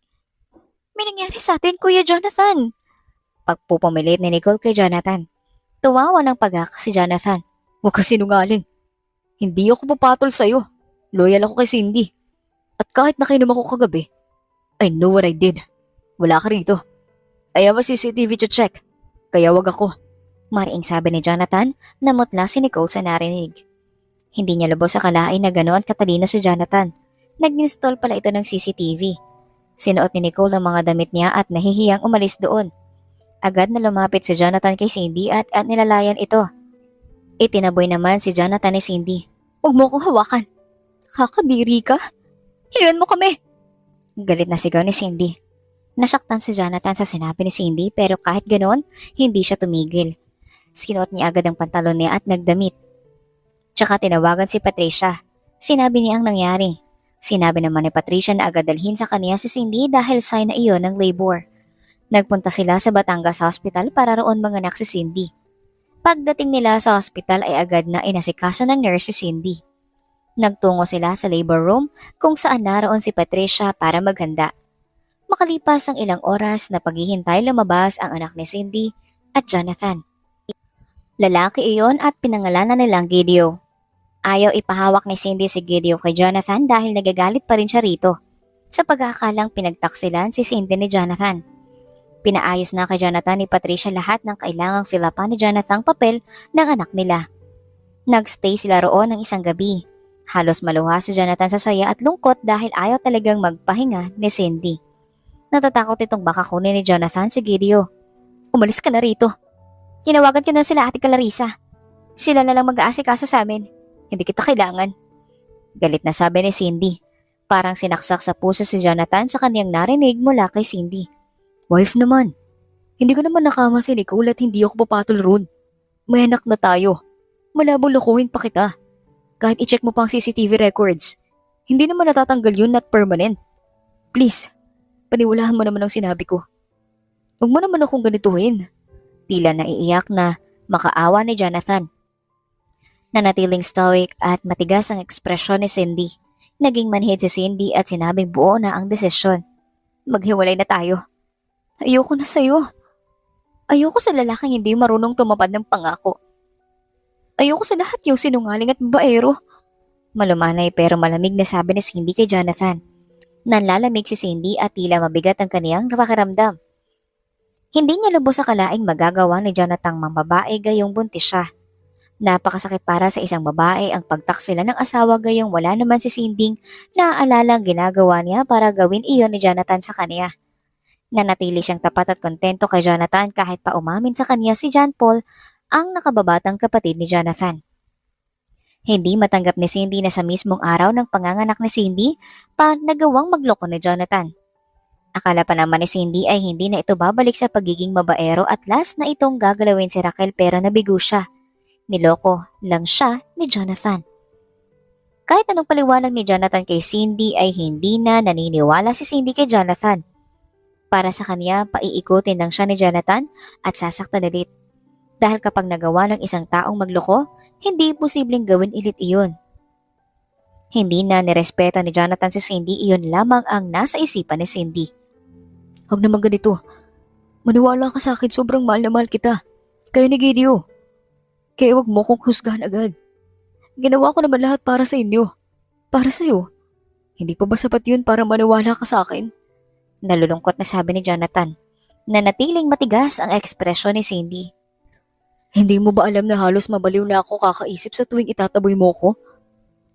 Speaker 2: may nangyari sa atin, Kuya Jonathan. Pagpupumilit ni Nicole kay Jonathan. Tuwawa ng pagak si Jonathan.
Speaker 1: Huwag ka sinungaling. Hindi ako papatol sa'yo. Loyal ako kay Cindy. At kahit nakainom ako kagabi, I know what I did. Wala ka rito. I have a CCTV to check. Kaya wag ako.
Speaker 2: Mariing sabi ni Jonathan na mutla si Nicole sa narinig. Hindi niya lubos sa kalain na ganoon katalino si Jonathan. Nag-install pala ito ng CCTV. Sinuot ni Nicole ang mga damit niya at nahihiyang umalis doon. Agad na lumapit si Jonathan kay Cindy at nilalayan ito. Itinaboy naman si Jonathan ni Cindy.
Speaker 1: Huwag mo akong hawakan. Kakadiri ka. Iyan mo kami.
Speaker 2: Galit na sigaw ni Cindy. Nasaktan si Jonathan sa sinabi ni Cindy pero kahit ganoon, hindi siya tumigil. Sinuot niya agad ang pantalon niya at nagdamit. Tsaka tinawagan si Patricia. Sinabi niya ang nangyari. Sinabi naman ni Patricia na agad dalhin sa kaniya si Cindy dahil sign na iyon ng labor. Nagpunta sila sa Batangas Hospital para roon manganak si Cindy. Pagdating nila sa hospital ay agad na inasikaso ng nurse si Cindy. Nagtungo sila sa labor room kung saan naroon si Patricia para maghanda. Makalipas ang ilang oras na paghihintay lumabas ang anak ni Cindy at Jonathan. Lalaki iyon at pinangalanan nilang Gideon. Ayaw ipahawak ni Cindy si Gideon kay Jonathan dahil nagagalit pa rin siya rito. Sa pag-aakalang pinagtaksilan si Cindy ni Jonathan. Pinaayos na kay Jonathan ni Patricia lahat ng kailangang fill-upan ni Jonathan papel ng anak nila. Nagstay sila roon ng isang gabi. Halos maluha si Jonathan sa saya at lungkot dahil ayaw talagang magpahinga ni Cindy. Natatakot itong baka kunin ni Jonathan si Gideon.
Speaker 1: Umalis ka na rito.
Speaker 2: Tinawagan ko na sila Ate Clarissa. Sila na lang mag-aasikaso sa amin.
Speaker 1: Hindi kita kailangan.
Speaker 2: Galit na sabi ni Cindy. Parang sinaksak sa puso si Jonathan sa kaniyang narinig mula kay Cindy.
Speaker 1: Wife naman. Hindi ko naman nakama si Nicole at hindi ako papatol roon. May anak na tayo. Malabo lokohin pa kita. Kahit i-check mo pa ang CCTV records. Hindi naman natatanggal yun at permanent. Please, paniwalaan mo naman ang sinabi ko. Huwag mo naman akong ganituhin.
Speaker 2: Tila naiiyak na makaawa ni Jonathan. Nanatiling stoic at matigas ang ekspresyon ni Cindy. Naging manhid si Cindy at sinabing buo na ang desisyon.
Speaker 1: Maghiwalay na tayo. Ayoko na sa'yo. Ayoko sa lalaking hindi marunong tumapad ng pangako. Ayoko sa lahat yung sinungaling at babaero.
Speaker 2: Malumanay pero malamig na sabi ni Cindy kay Jonathan. Nanlalamig si Cindy at tila mabigat ang kaniyang napakiramdam. Hindi niya lubos sa kalaing magagawa ni Jonathan mambabae gayong buntis siya. Napakasakit para sa isang babae ang pagtaksila ng asawa gayong wala naman si Cindy naaalala ang ginagawa niya para gawin iyon ni Jonathan sa kaniya. Nanatili siyang tapat at kontento kay Jonathan kahit pa umamin sa kaniya si John Paul, ang nakababatang kapatid ni Jonathan. Hindi matanggap ni Cindy na sa mismong araw ng panganganak ni Cindy pa nagawang magloko ni Jonathan. Akala pa naman ni Cindy ay hindi na ito babalik sa pagiging babaero at last na itong gagalawin si Raquel pero nabigo siya. Niloko lang siya ni Jonathan. Kahit anong paliwanag ni Jonathan kay Cindy ay hindi na naniniwala si Cindy kay Jonathan. Para sa kanya, paiikutin lang siya ni Jonathan at sasaktan ulit. Dahil kapag nagawa ng isang taong magloko, hindi posibleng gawin ulit iyon. Hindi na nirespeto ni Jonathan si Cindy, iyon lamang ang nasa isipan ni Cindy.
Speaker 1: Huwag naman ganito. Maniwala ka sa akin, sobrang mahal na mahal kita. Kaya ni Gideon. Kaya huwag mo kong husgahan agad. Ginawa ko naman lahat para sa inyo. Para sa'yo. Hindi pa ba sapat yun para maniwala ka sa akin?
Speaker 2: Nalulungkot na sabi ni Jonathan. Nanatiling matigas ang ekspresyon ni Cindy.
Speaker 1: Hindi mo ba alam na halos mabaliw na ako kakaisip sa tuwing itataboy mo ko?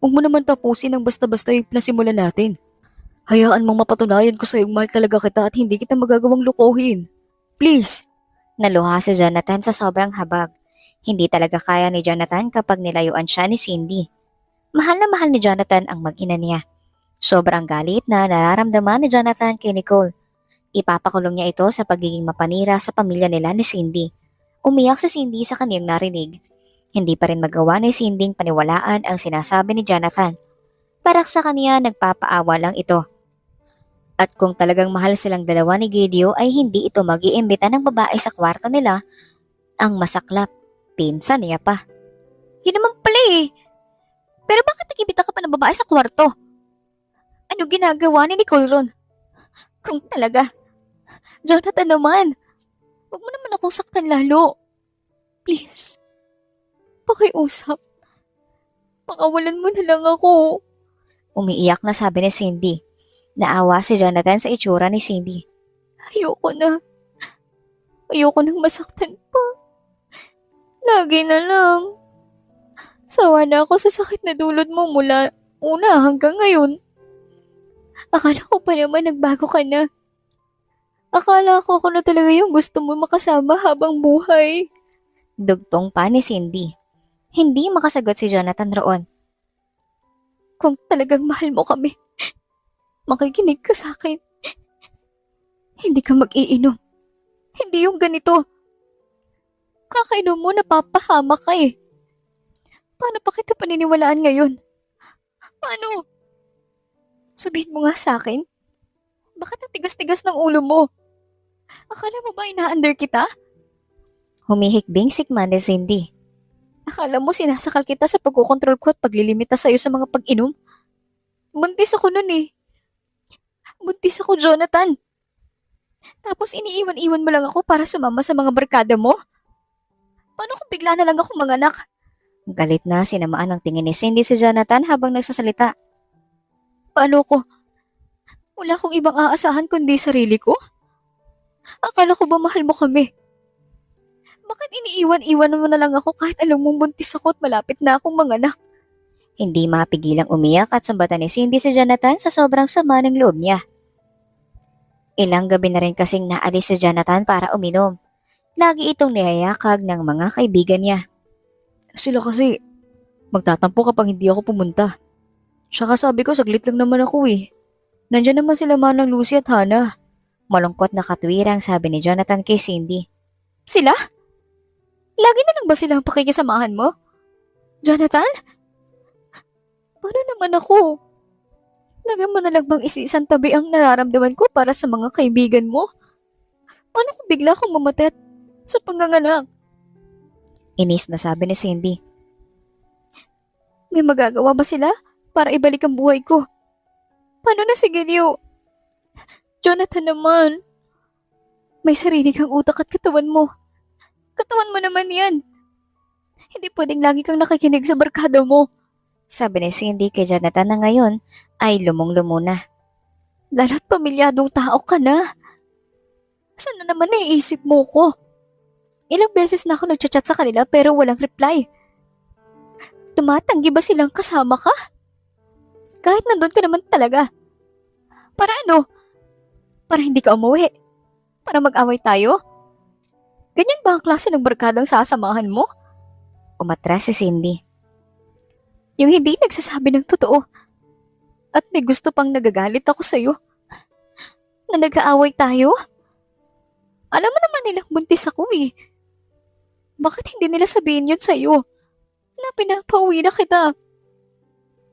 Speaker 1: Huwag mo naman tapusin ang basta-basta yung nasimulan natin. Hayaan mong mapatunayan ko sa'yo mahal talaga kita at hindi kita magagawang lukuhin. Please!
Speaker 2: Naluha si Jonathan sa sobrang habag. Hindi talaga kaya ni Jonathan kapag nilayuan siya ni Cindy. Mahal na mahal ni Jonathan ang mag-ina niya. Sobrang galit na nararamdaman ni Jonathan kay Nicole. Ipapakulong niya ito sa pagiging mapanira sa pamilya nila ni Cindy. Umiyak si Cindy sa kaniyang narinig. Hindi pa rin magawa ni Cindy paniwalaan ang sinasabi ni Jonathan. Para sa kaniya nagpapaawa lang ito. At kung talagang mahal silang dalawa ni Gideon ay hindi ito mag-iimbita ng babae sa kwarto nila. Ang masaklap, pinsan niya pa. Yun naman pala eh. Pero bakit nag-imbita ka pa ng babae sa kwarto? Ano ginagawa ni Nicole ron? Kung talaga. Jonathan naman. Huwag mo naman akong saktan lalo.
Speaker 1: Please. Pakiusap. Pakawalan mo na lang ako.
Speaker 2: Umiiyak na sabi ni Cindy. Naawa si Jonathan sa itsura ni Cindy.
Speaker 1: Ayoko na. Ayoko nang masaktan pa. Lagi na lang. Sawa na ako sa sakit na dulot mo mula una hanggang ngayon. Akala ko pa naman nagbago ka na. Akala ko ako na talaga yung gusto mo makasama habang buhay.
Speaker 2: Dugtong pa ni Cindy. Hindi makasagot si Jonathan roon.
Speaker 1: Kung talagang mahal mo kami, makikinig ka sa akin. Hindi ka mag-iinom. Hindi yung ganito. Kakainom mo, napapahama ka eh. Paano pa kita paniniwalaan ngayon? Paano? Sabihin mo nga sa akin. Bakit ang tigas-tigas ng ulo mo? Akala mo ba ina-under kita?
Speaker 2: Humihikbing sikman ni Cindy.
Speaker 1: Akala mo sinasakal kita sa pagkukontrol ko at paglilimita sa'yo sa mga pag-inom? Buntis ako nun eh. Buntis ako, Jonathan. Tapos iniiwan-iwan mo lang ako para sumama sa mga barkada mo? Paano kung bigla na lang ako manganak?
Speaker 2: Galit na sinamaan ng tingin ni Cindy si Jonathan habang nagsasalita.
Speaker 1: Paano ko? Wala akong ibang aasahan kundi sarili ko? Akala ko ba mahal mo kami? Bakit iniiwan-iwan mo na lang ako kahit alam mong buntis ako at malapit na akong manganak?
Speaker 2: Hindi mapigilang umiyak at sumbatan ni Cindy si Jonathan sa sobrang sama ng loob niya. Ilang gabi na rin kasing naalis si Jonathan para uminom. Lagi itong niyayakag ng mga kaibigan niya.
Speaker 1: Sila kasi, magtatampo kapag hindi ako pumunta. Tsaka sabi ko saglit lang naman ako eh. Nandyan naman sila Manang Lucy at Hana.
Speaker 2: Malungkot na katwirang sabi ni Jonathan kay Cindy.
Speaker 1: Sila? Lagi na lang ba sila ang pakikisamahan mo? Jonathan? Paano naman ako? Lagi mo na lang bang isisang tabi ang nararamdaman ko para sa mga kaibigan mo? Paano kung bigla akong mamatay at sa panganganak?
Speaker 2: Inis na sabi ni Cindy.
Speaker 1: May magagawa ba sila para ibalik ang buhay ko? Paano na si Gideon? Jonathan naman. May sarili kang utak at katawan mo. Katawan mo naman yan. Hindi pwedeng lagi kang nakikinig sa barkada mo.
Speaker 2: Sabi ni Cindy kay Jonathan na ngayon ay lumong-lumo na.
Speaker 1: Lalo't pamilyadong tao ka na. Sana naman naiisip mo ko? Ilang beses na ako nagchat-chat sa kanila pero walang reply. Tumatanggi ba silang kasama ka? Kahit nandun ka naman talaga. Para ano? Para hindi ka umuwi? Para mag-away tayo? Ganyan ba ang klase ng barkadang sasamahan mo?
Speaker 2: Umatras si Cindy.
Speaker 1: Yung hindi nagsasabi ng totoo. At may gusto pang nagagalit ako sa'yo. Na nag-aaway tayo? Alam mo naman nilang buntis ako eh. Bakit hindi nila sabihin yun sa'yo? Na pinapauwi na kita.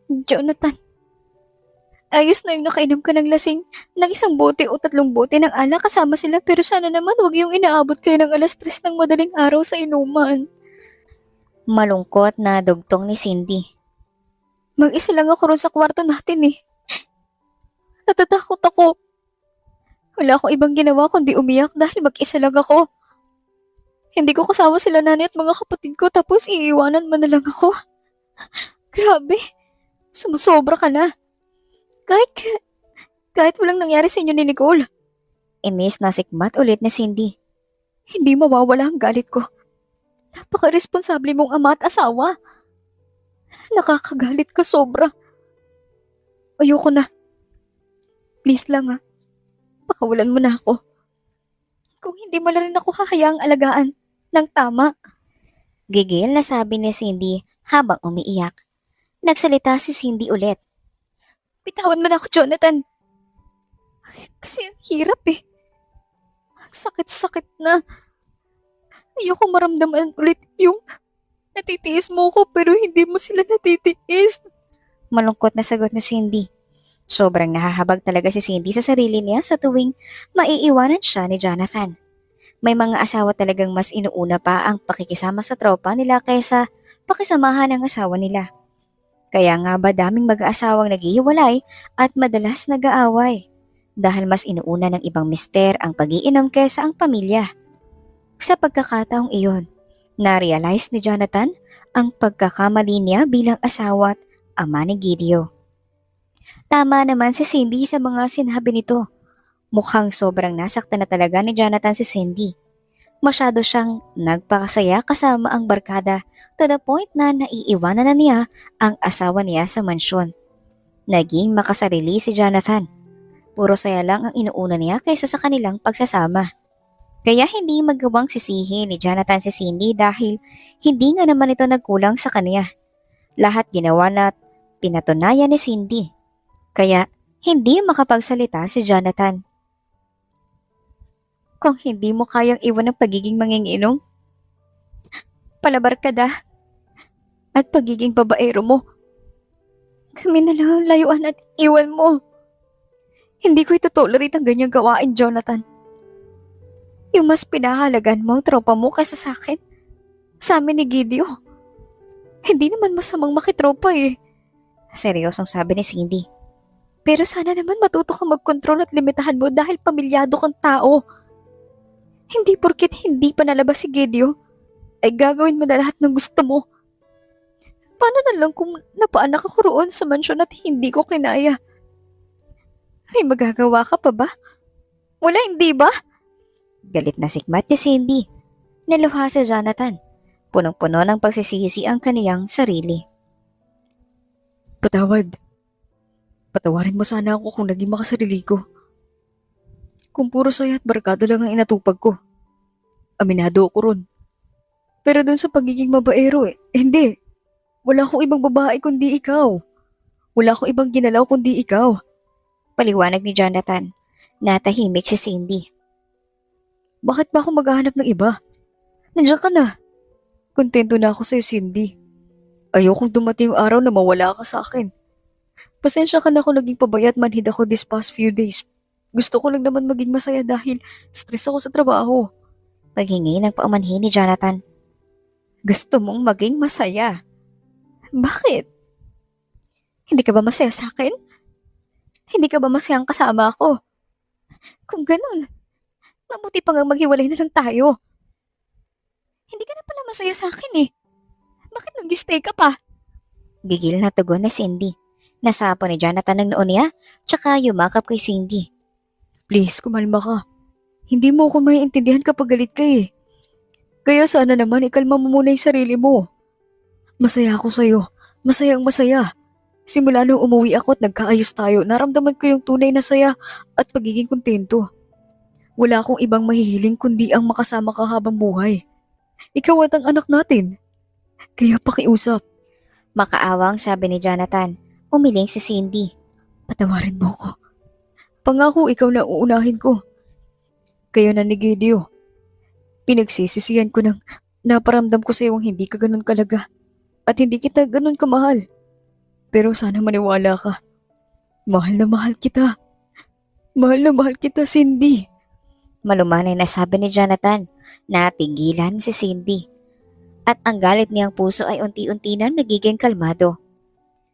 Speaker 1: Jonathan, ayos na yung nakainom ka ng lasing ng 1 bote o 3 bote ng alak kasama sila pero sana naman wag yung inaabot kayo ng 3:00 ng madaling araw sa inuman.
Speaker 2: Malungkot na dugtong ni Cindy.
Speaker 1: Mag-isa lang ako ron sa kwarto natin eh. Natatakot ako. Wala akong ibang ginawa kundi umiyak dahil mag-isa lang ako. Hindi ko kasama sila nanay at mga kapatid ko tapos iiwanan mo na lang ako. Grabe, sumusobra ka na. Kahit, kahit walang nangyari sa inyo ni Nicole,
Speaker 2: Inis na sikmat ulit ni Cindy.
Speaker 1: hindi mawawala ang galit ko. Napaka-responsable mong ama at asawa. Nakakagalit ka sobra. Ayoko na. Please lang pakawalan mo na ako. Kung hindi mo na rin ako hahayaang alagaan ng tama.
Speaker 2: Gigil na sabi ni Cindy habang umiiyak. Nagsalita si Cindy ulit.
Speaker 1: Bitawan mo na ako, Jonathan. Kasi ang hirap eh. Ang sakit-sakit na. Ayoko maramdaman ulit yung natitiis mo ko pero hindi mo sila natitiis.
Speaker 2: Malungkot na sagot ni Cindy. Sobrang nahahabag talaga si Cindy sa sarili niya sa tuwing maiiwanan siya ni Jonathan. May mga asawa talagang mas inuuna pa ang pakikisama sa tropa nila kaysa pakisamahan ng asawa nila. Kaya nga ba daming mag-aasawang naghihiwalay at madalas nag-aaway dahil mas inuuna ng ibang mister ang pag-iinom kaysa ang pamilya. Sa pagkakataong iyon, na-realize ni Jonathan ang pagkakamali niya bilang asawa at ama ni Gideon. Tama naman si Cindy sa mga sinabi nito. Mukhang sobrang nasaktan na talaga ni Jonathan si Cindy. Masyado siyang nagpakasaya kasama ang barkada to the point na naiiwanan na niya ang asawa niya sa mansyon. Naging makasarili si Jonathan. Puro saya lang ang inuuna niya kaysa sa kanilang pagsasama. Kaya hindi magawang sisihin ni Jonathan si Cindy dahil hindi nga naman ito nagkulang sa kanya. Lahat ginawa na pinatunayan ni Cindy. Kaya hindi makapagsalita si Jonathan.
Speaker 1: Kung hindi mo kayang iwan ang pagiging manginginom, palabarkada at pagiging babaero mo, kami na lang ang layuan at iwan mo. Hindi ko ito tolerate ang ganyang gawain, Jonathan. Yung mas pinahalagan mo ang tropa mo kaysa sa akin. Sa amin ni Gideon. Hindi naman masamang makitropa eh.
Speaker 2: Seryosong sabi ni Cindy.
Speaker 1: Pero sana naman matuto kang magkontrol at limitahan mo dahil pamilyado kang tao. Hindi porket hindi pa nalabas si Gideon, ay gagawin mo na lahat ng gusto mo. Paano na lang kung napaanak ako roon sa mansyon at hindi ko kinaya? May magagawa ka pa ba? Wala, hindi ba?
Speaker 2: Galit na sikmat ni Cindy. Naluha si Jonathan. Punong-puno ng pagsisisi ang kaniyang sarili.
Speaker 1: Patawad. Patawarin mo sana ako kung naging makasarili ko. Kung puro saya at barkada lang ang inatupag ko. Aminado ako ron. Pero dun sa pagiging babaero hindi. Wala akong ibang babae kundi ikaw. Wala akong ibang ginalaw kundi ikaw.
Speaker 2: Paliwanag ni Jonathan. Natahimik si Cindy.
Speaker 1: Bakit ba ako maghahanap ng iba? Nandiyan ka na. Kontento na ako sa'yo, Cindy. Ayokong dumating yung araw na mawala ka sa akin. Pasensya ka na kung naging pabaya at manhid ako this past few days. Gusto ko lang naman maging masaya dahil stress ako sa trabaho.
Speaker 2: Paghingi ng paumanhin ni Jonathan.
Speaker 1: Gusto mong maging masaya? Bakit? Hindi ka ba masaya sa akin? Hindi ka ba masayang kasama ako? Kung ganun, mabuti pa nga maghiwalay na lang tayo. Hindi ka na pala masaya sa akin eh. Bakit nag-stay ka pa?
Speaker 2: Gigil na tugon ni Cindy. Nasapo ni Jonathan ng noo niya, tsaka yumakap kay Cindy.
Speaker 1: Please, kumalma ka. Hindi mo ako maiintindihan kapag galit ka eh. Kaya sana naman ikalma mo muna yung sarili mo. Masaya ako sa'yo. Masayang masaya. Simula nung umuwi ako at nagkaayos tayo, naramdaman ko yung tunay na saya at pagiging kontento. Wala akong ibang mahihiling kundi ang makasama ka habang buhay. Ikaw at ang anak natin. Kaya pakiusap.
Speaker 2: Makaawang sabi ni Jonathan. Umiling si Cindy.
Speaker 1: Patawarin mo ko. Pangako ikaw na uunahin ko. Kayo na ni Gideon. Pinagsisisihan ko nang naparamdam ko sa iyo hindi ka ganun kalaga at hindi kita ganun kamahal. Pero sana maniwala ka. Mahal na mahal kita. Mahal na mahal kita, Cindy.
Speaker 2: Malumanay na sabi ni Jonathan na tigilan si Cindy. At ang galit niyang puso ay unti-unti nang nagiging kalmado.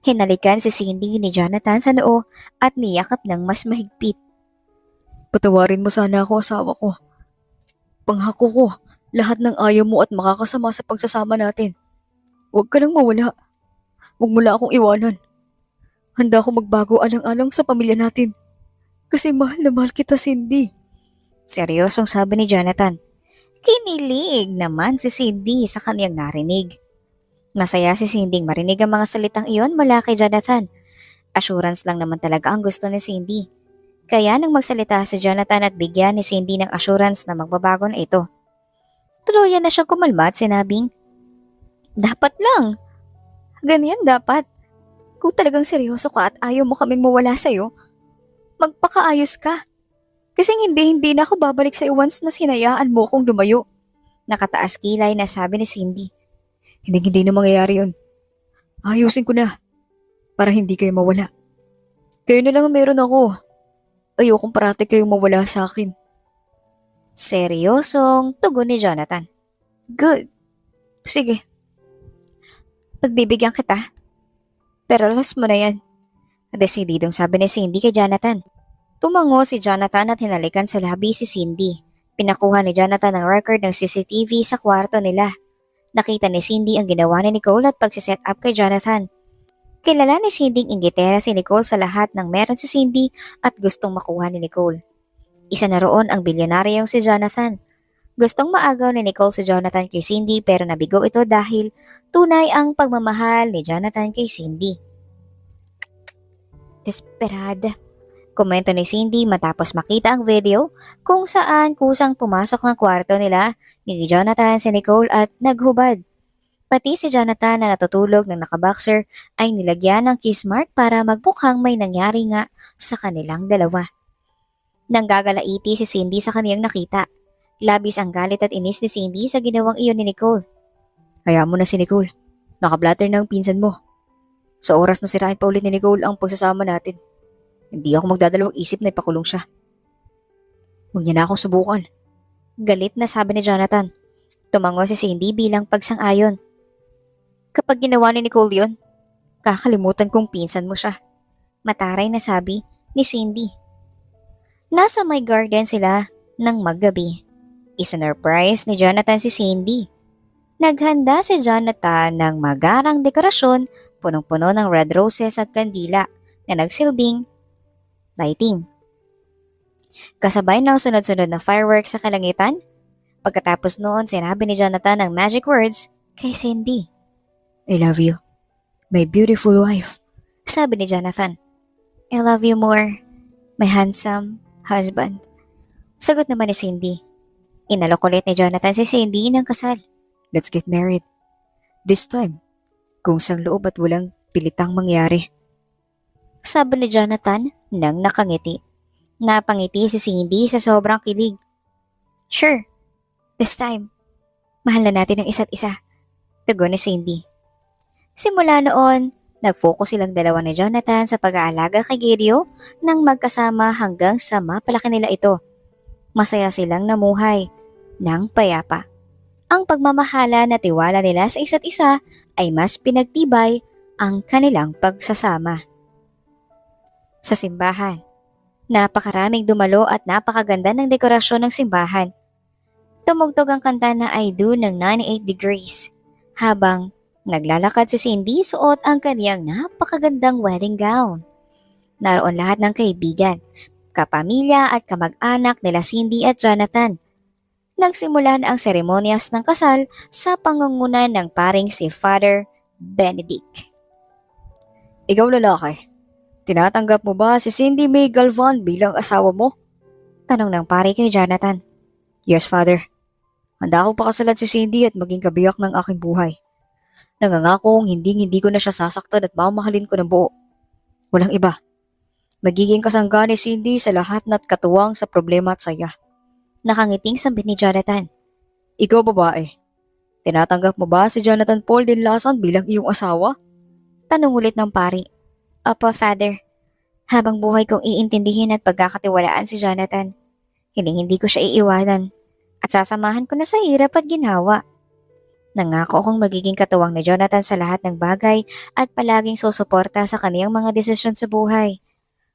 Speaker 2: Hinalikan si Cindy ni Jonathan sa noo at niyakap ng mas mahigpit.
Speaker 1: Patawarin mo sana ako, asawa ko. Pangako ko, lahat ng ayaw mo at makakasama sa pagsasama natin. Huwag ka nang mawala. Huwag mo lang akong iwanan. Handa ako magbago alang-alang sa pamilya natin. Kasi mahal na mahal kita, Cindy.
Speaker 2: Seryosong sabi ni Jonathan. Kinilig naman si Cindy sa kaniyang narinig. Masaya si Cindy marinig ang mga salitang iyon mula kay Jonathan. Assurance lang naman talaga ang gusto ni Cindy. Kaya nang magsalita si Jonathan at bigyan ni Cindy ng assurance na magbabago na ito. Tuluyan na siyang kumalma at sinabing, dapat lang. Ganyan dapat. Kung talagang seryoso ka at ayaw mo kaming mawala sa'yo, magpakaayos ka. Kasi hindi na ako babalik sa once na sinayaan mo kong lumayo. Nakataas kilay na sabi ni Cindy.
Speaker 1: Hindi na mangyayari yun. Ayusin ko na. Para hindi kayo mawala. Kayo na lang ang meron ako. Ayokong parati kayong mawala sa akin.
Speaker 2: Seryosong tugon ni Jonathan.
Speaker 1: Good. Sige.
Speaker 2: Pagbibigyan kita. Pero last mo na yan. Desididong sabi ni Cindy kay Jonathan. Tumango si Jonathan at hinalikan sa labi si Cindy. Pinakuha ni Jonathan ang record ng CCTV sa kwarto nila. Nakita ni Cindy ang ginawa ni Nicole at pagsiset up kay Jonathan. Kilala ni Cindy ang inggitera si Nicole sa lahat ng meron si Cindy at gustong makuha ni Nicole. Isa na roon ang bilyonaryong si Jonathan. Gustong maagaw ni Nicole si Jonathan kay Cindy pero nabigo ito dahil tunay ang pagmamahal ni Jonathan kay Cindy. Desperada. Komento ni Cindy matapos makita ang video kung saan kusang pumasok ng kwarto nila ni Jonathan si Nicole at naghubad. Pati si Jonathan na natutulog ng nakaboxer ay nilagyan ng kiss mark para magmukhang may nangyari nga sa kanilang dalawa. Nanggagalaiti si Cindy sa kaniyang nakita. Labis ang galit at inis ni Cindy sa ginawang iyon ni Nicole.
Speaker 1: Hayaan mo na si Nicole. Nakablatter na ang pinsan mo. Sa oras na sirahin pa ulit ni Nicole ang pagsasama natin. Hindi ako magdadalawang isip na ipakulong siya. Huwag niya na akong subukan.
Speaker 2: Galit na sabi ni Jonathan. Tumango si Cindy bilang pagsang-ayon. Kapag ginawa ni Nicole yun, kakalimutan kong pinsan mo siya. Mataray na sabi ni Cindy. Nasa may garden sila ng maggabi. Isinurprise ni Jonathan si Cindy. Naghanda si Jonathan ng magarang dekorasyon, punong-puno ng red roses at kandila na nagsilbing lighting. Kasabay ng sunod-sunod na fireworks sa kalangitan, pagkatapos noon sinabi ni Jonathan ang magic words kay Cindy.
Speaker 1: I love you, my beautiful wife.
Speaker 2: Sabi ni Jonathan. I love you more, my handsome husband. Sagot naman ni Cindy. Inalok ulit ni Jonathan si Cindy ng kasal.
Speaker 1: Let's get married. This time, kung sang loob at walang pilitang mangyari.
Speaker 2: Sabi ni Jonathan nang nakangiti. Napangiti si Cindy sa sobrang kilig. Sure, this time, mahal na natin ang isa't isa. Tugon ni Cindy. Simula noon, nag-focus silang dalawa ni Jonathan sa pag-aalaga kay Gideon nang magkasama hanggang sa mapalaki nila ito. Masaya silang namuhay ng payapa. Ang pagmamahala na tiwala nila sa isa't isa ay mas pinagtibay ang kanilang pagsasama. Sa simbahan, napakaraming dumalo at napakaganda ng dekorasyon ng simbahan. Tumugtog ang kanta na I Do ng 98 Degrees habang naglalakad si Cindy suot ang kaniyang napakagandang wedding gown. Naroon lahat ng kaibigan, kapamilya at kamag-anak nila Cindy at Jonathan. Nagsimula na ang seremonyas ng kasal sa pangunguna ng paring si Father Benedict.
Speaker 1: Ikaw lalaki, tinatanggap mo ba si Cindy May Galvan bilang asawa mo?
Speaker 2: Tanong ng pari kay Jonathan.
Speaker 1: Yes, Father. Handa akong pakasalan si Cindy at maging kabiyak ng aking buhay. Nangangakong hindi ko na siya sasaktan at mamahalin ko ng buo. Walang iba. Magiging kasangga ni Cindy sa lahat na't katuwang sa problema at saya.
Speaker 2: Nakangiting sambit ni Jonathan.
Speaker 1: Ikaw babae, tinatanggap mo ba si Jonathan Paul Dinlasan bilang iyong asawa?
Speaker 2: Tanong ulit ng pari. Opo, Father. Habang buhay kong iintindihin at pagkakatiwalaan si Jonathan, hindi ko siya iiwanan at sasamahan ko na sa hirap at ginhawa. Nangako akong magiging katuwang ni Jonathan sa lahat ng bagay at palaging susuporta sa kaniyang mga desisyon sa buhay.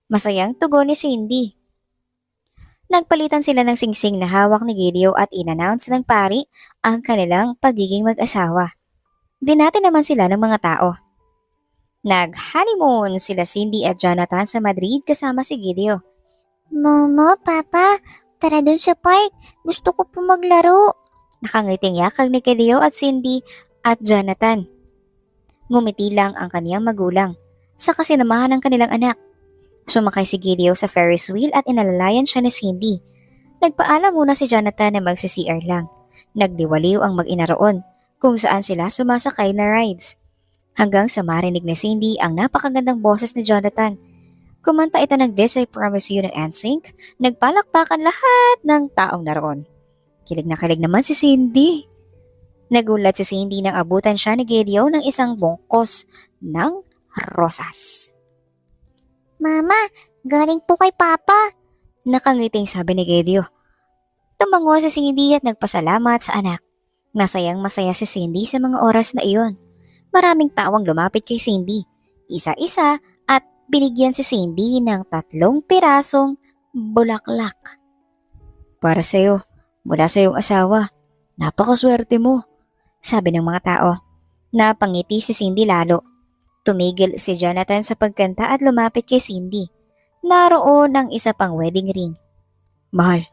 Speaker 2: Masayang tugon ni Cindy. Nagpalitan sila ng singsing na hawak ni Gideon at inannounce ng pari ang kanilang pagiging mag-asawa. Binati naman sila ng mga tao. Nag-honeymoon sila Cindy at Jonathan sa Madrid kasama si Gideon. Mama, Papa, tara dun sa park. Gusto ko po maglaro. Nakangiting yakag ni Gideon at Cindy at Jonathan. Ngumiti lang ang kaniyang magulang sa kasinamahan ng kanilang anak. Sumakay si Gideon sa Ferris wheel at inalalayan siya ni Cindy. Nagpaalam muna si Jonathan na magsi-CR lang. Nagdiwaliw ang mag-ina roon kung saan sila sumasakay na rides. Hanggang sa marinig ni Cindy ang napakagandang boses ni Jonathan. Kumanta ito ng This I Promise You ng NSYNC, nagpalakpakan lahat ng taong naroon. Kilig na kilig naman si Cindy. Nagulat si Cindy nang abutan siya ni Gideon ng isang bungkos ng rosas. Mama, galing po kay Papa. Nakangiting sabi ni Gideon. Tumango si Cindy at nagpasalamat sa anak. Masayang masaya si Cindy sa mga oras na iyon. Maraming tawang lumapit kay Cindy, isa-isa at binigyan si Cindy ng 3 pirasong bulaklak. Para sa'yo, mula sa iyong asawa, napakaswerte mo, sabi ng mga tao. Napangiti si Cindy lalo. Tumigil si Jonathan sa pagkanta at lumapit kay Cindy. Naroon ang isa pang wedding ring. Mahal,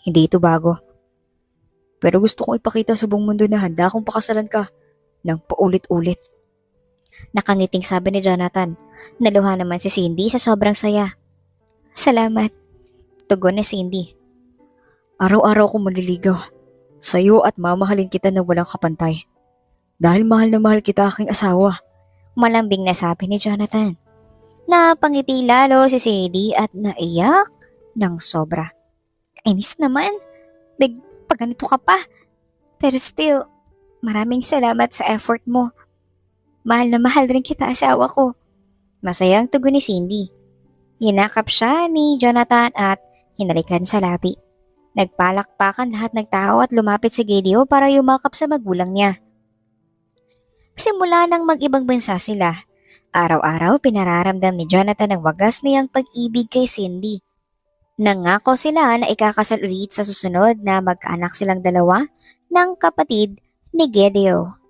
Speaker 2: hindi ito bago. Pero gusto kong ipakita sa buong mundo na handa akong pakasalan ka ng paulit-ulit. Nakangiting sabi ni Jonathan. Naluha naman si Cindy sa sobrang saya. Salamat, tugon ni Cindy. Araw-araw kong manliligaw sa'yo at mamahalin kita na walang kapantay. Dahil mahal na mahal kita aking asawa. Malambing na sabi ni Jonathan. Napangiti lalo si Cindy at naiyak ng sobra. Kainis naman. Big pag ganito ka pa. Pero still, maraming salamat sa effort mo. Mahal na mahal rin kita asawa ko. Masayang tugon ni Cindy. Hinakap siya ni Jonathan at hinalikan sa labi. Nagpalakpakan lahat ng tao at lumapit si Gideon para yumakap sa magulang niya. Simula nang mag-ibang bansa sila, araw-araw pinararamdam ni Jonathan ang wagas niyang pag-ibig kay Cindy. Nangako sila na ikakasal ulit sa susunod na magkaanak silang dalawa ng kapatid ni Gideon.